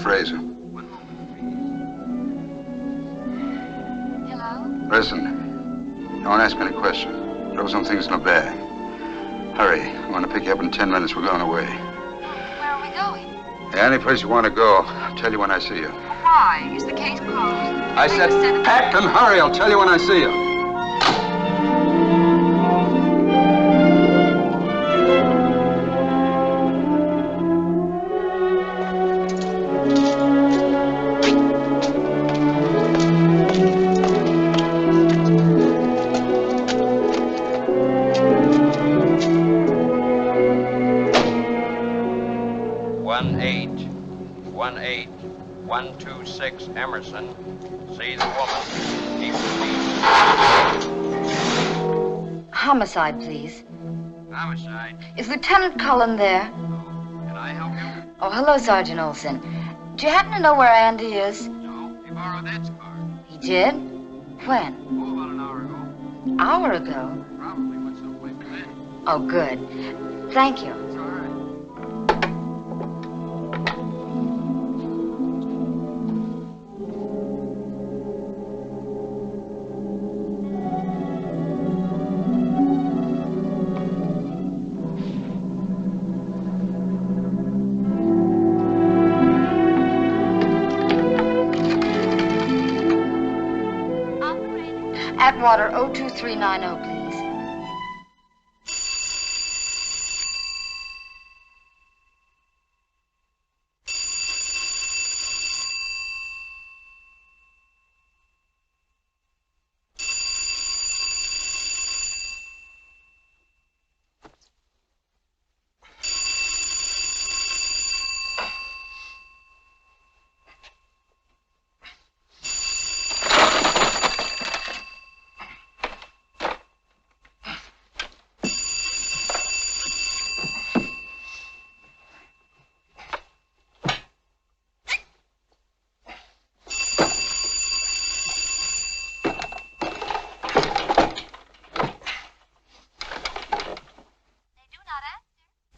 Frazer. Hello? Listen, don't ask any questions. Throw some things in a bag. Hurry. I want to pick you up in 10 minutes. We're going away. Where are we going? Any place you want to go. I'll tell you when I see you. Why? Is the case closed? I said pack and hurry. I'll tell you when I see you. Emerson, see the woman. Keep the peace. Homicide, please. Homicide. Is Lieutenant Cullen there? Can I help you? Oh, hello, Sergeant Olson. Do you happen to know where Andy is? No, he borrowed Ed's car. He did? When? Oh, about an hour ago. Hour ago? Probably went someplace with Ed. Oh, good. Thank you. It's all right. Atwater 02390, please.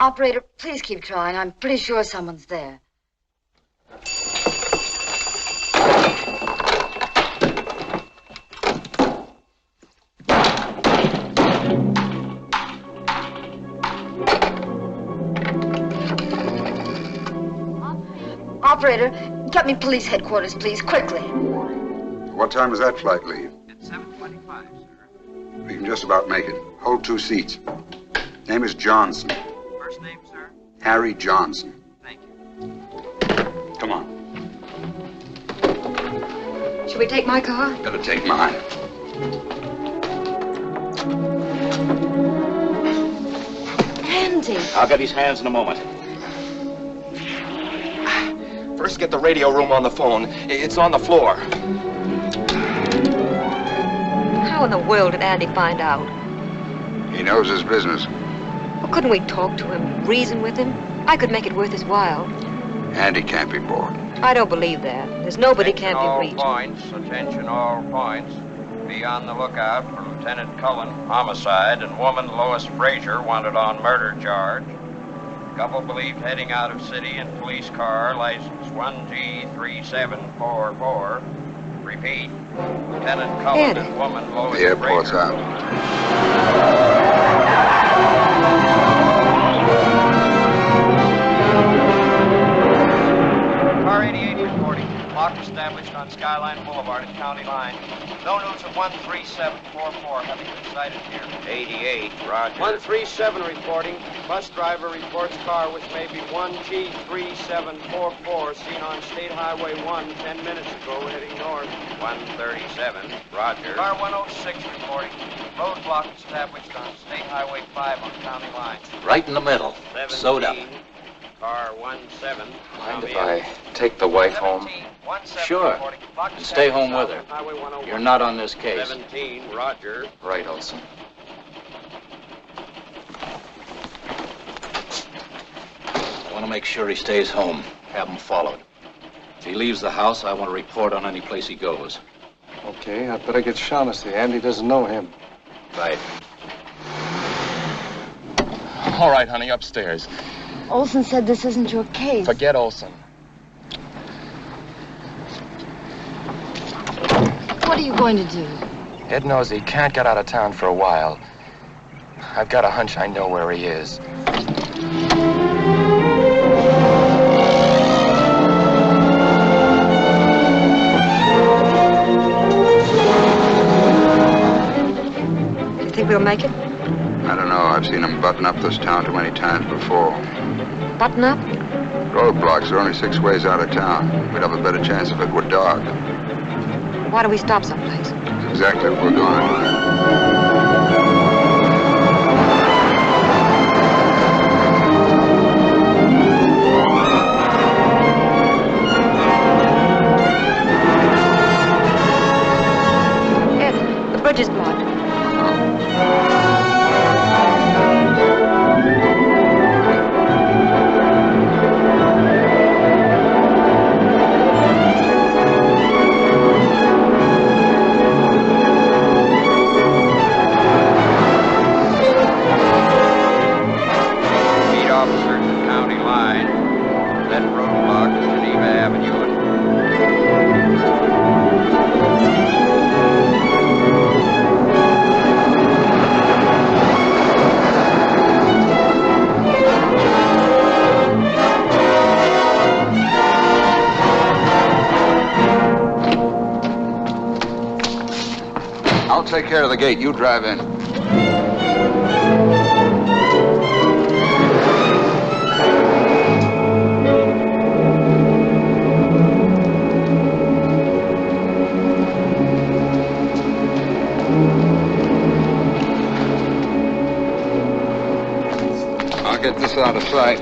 Operator, please keep trying. I'm pretty sure someone's there. Operator, get me police headquarters, please, quickly. What time does that flight leave? It's 7:25, sir. We can just about make it. Hold 2 seats. Name is Johnson. First name, sir? Harry Johnson. Thank you. Come on. Should we take my car? Better take mine. Andy! I'll get his hands in a moment. First, get the radio room on the phone. It's on the floor. How in the world did Andy find out? He knows his business. Well, couldn't we talk to him, reason with him? I could make it worth his while. Andy can't be bought. I don't believe that. There's nobody can't be reached. Attention all points. Be on the lookout for Lieutenant Cullen, homicide, and woman Lois Frazer wanted on murder charge. Couple believed heading out of city in police car, license 1G3744. Repeat, Lieutenant Cullen and woman Lois The airport's Frazer. out. Car 88 reporting. Lock established on Skyline Boulevard at County Line. No news of 13744 having been sighted here. 88, roger. 137 reporting. Bus driver reports car with maybe 1G3744 seen on State Highway 1 10 minutes ago heading north. 137, roger. Car 106 reporting. Roadblock established on State Highway 5 on County Line. Right in the middle. Sewed up. Car 17. Mind if I take the wife home? Sure. And stay home with her. You're not on this case. 17, roger. Right, Olson. I want to make sure he stays home. Have him followed. If he leaves the house, I want to report on any place he goes. Okay, I'd better get Shaughnessy. Andy doesn't know him. Right. All right, honey, upstairs. Olson said this isn't your case. Forget Olson. What are you going to do? Ed knows he can't get out of town for a while. I've got a hunch I know where he is. You think we'll make it? I don't know. I've seen him button up this town too many times before. Button up? Roadblocks are only 6 ways out of town. We'd have a better chance if it were dark. Why don't we stop someplace? That's exactly what we're going to do. Ed, the bridge is blocked. I'll take care of the gate. You drive in. I'll get this out of sight.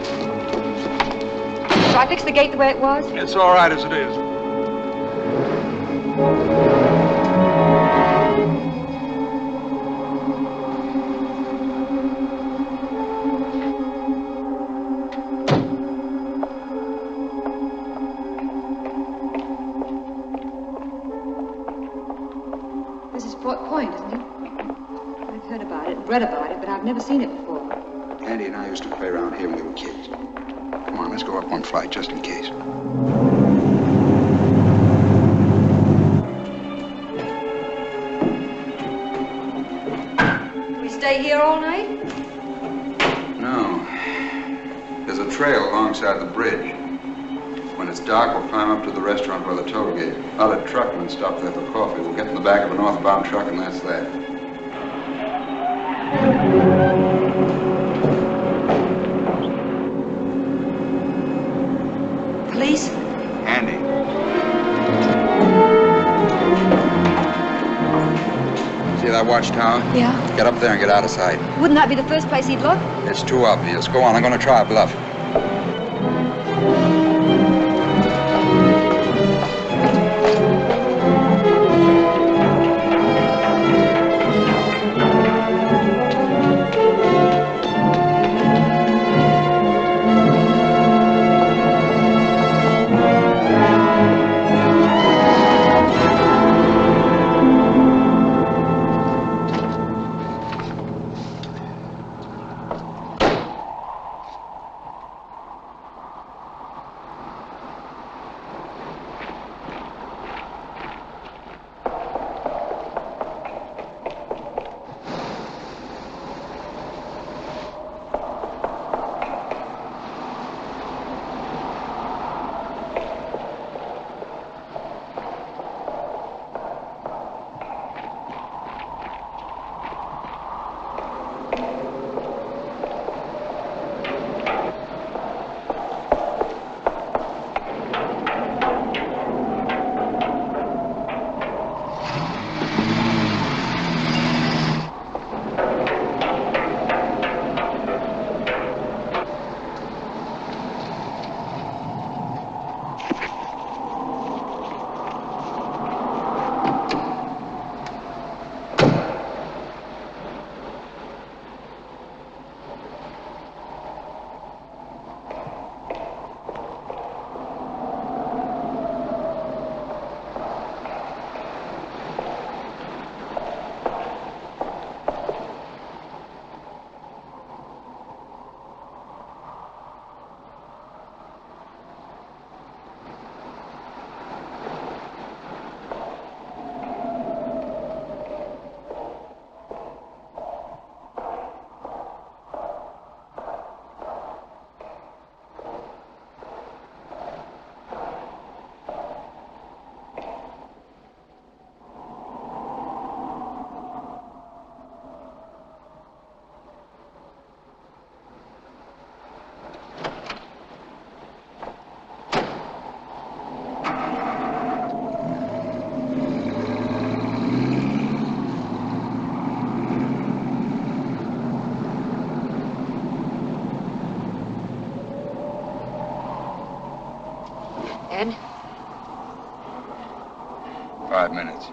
Shall I fix the gate the way it was? It's all right as it is. This is Fort Point, isn't it? I've heard about it, read about it, but I've never seen it before. Andy and I used to play around here when we were kids. Come on, let's go up one flight just in case. We stay here all night? No. There's a trail alongside the bridge. When it's dark, we'll climb up to the restaurant by the toll gate. I'll let truckmen stop there for coffee. We'll get in the back of a northbound truck, and that's that. Police? Andy. See that watchtower? Yeah. Get up there and get out of sight. Wouldn't that be the first place he'd look? It's too obvious. Go on, I'm going to try a bluff. Ed? 5 minutes.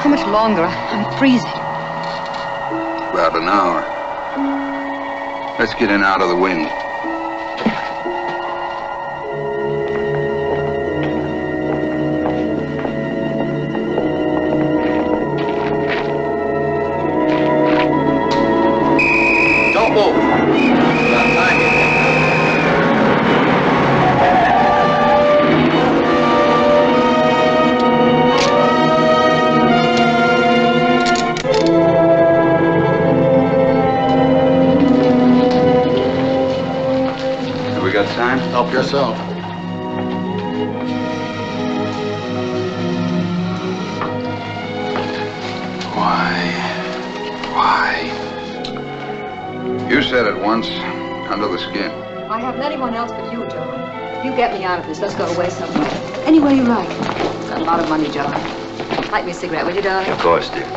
How much longer? I'm freezing. About an hour. Let's get in out of the wind. Don't move. We got time? Help yourself. Why? You said it once, under the skin. I haven't anyone else but you, John. You get me out of this. Let's go away somewhere. Anywhere you like. Got a lot of money, John. Light me a cigarette, will you, darling? Of course, dear.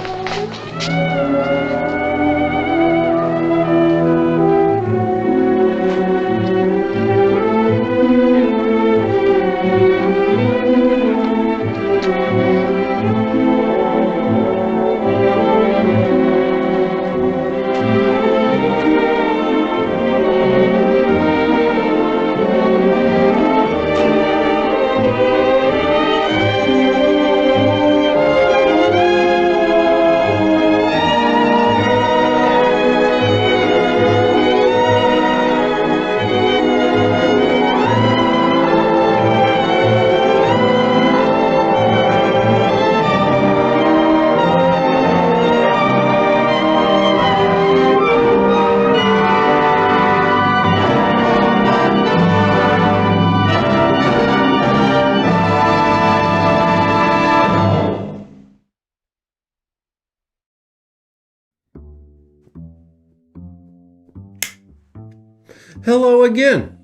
hello again.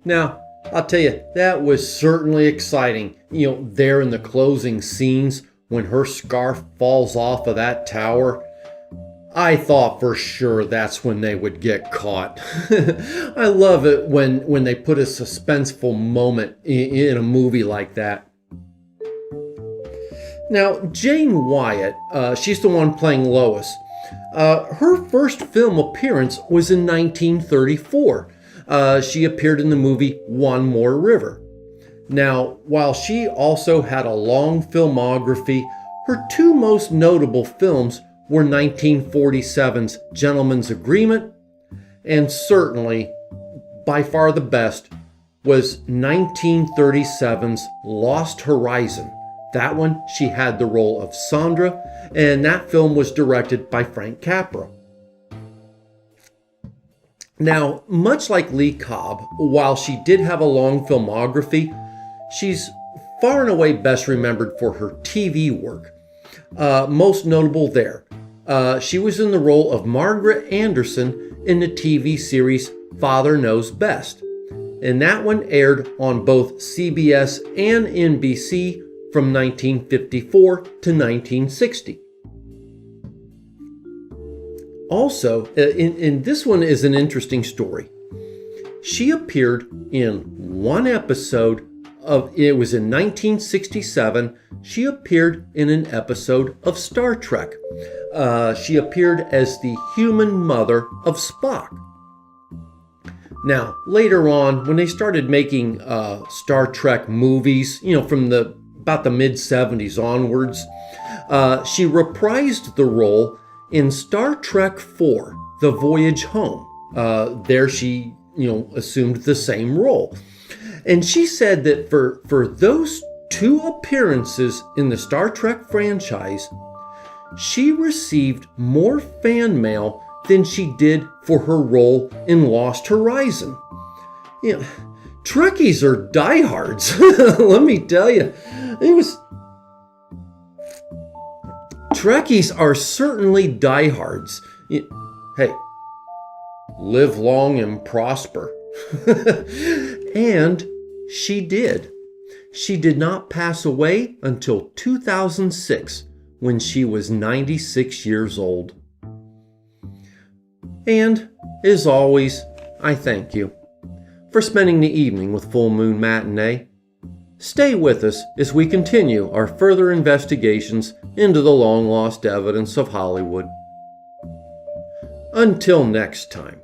Now, I'll tell you, that was certainly exciting. There in the closing scenes when her scarf falls off of that tower. I thought for sure that's when they would get caught. I love it when they put a suspenseful moment in a movie like that. Now, Jane Wyatt, she's the one playing Lois. Her first film appearance was in 1934. She appeared in the movie One More River. Now, while she also had a long filmography, her two most notable films were 1947's Gentleman's Agreement, and certainly, by far the best, was 1937's Lost Horizon. That one, she had the role of Sandra, and that film was directed by Frank Capra. Now, much like Lee Cobb, while she did have a long filmography, she's far and away best remembered for her TV work. Most notable there, she was in the role of Margaret Anderson in the TV series Father Knows Best, and that one aired on both CBS and NBC from 1954 to 1960. Also, in this one is an interesting story. She appeared in one episode of, it was in 1967, she appeared in an episode of Star Trek. She appeared as the human mother of Spock. Now, later on, when they started making Star Trek movies, from about the mid-70s onwards, she reprised the role in Star Trek IV, The Voyage Home. There she, assumed the same role. And she said that for those two appearances in the Star Trek franchise, she received more fan mail than she did for her role in Lost Horizon. Trekkies are diehards. Let me tell you. Trekkies are certainly diehards. Hey, live long and prosper. And she did. She did not pass away until 2006, when she was 96 years old. And, as always, I thank you for spending the evening with Full Moon Matinee. Stay with us as we continue our further investigations into the long-lost evidence of Hollywood. Until next time.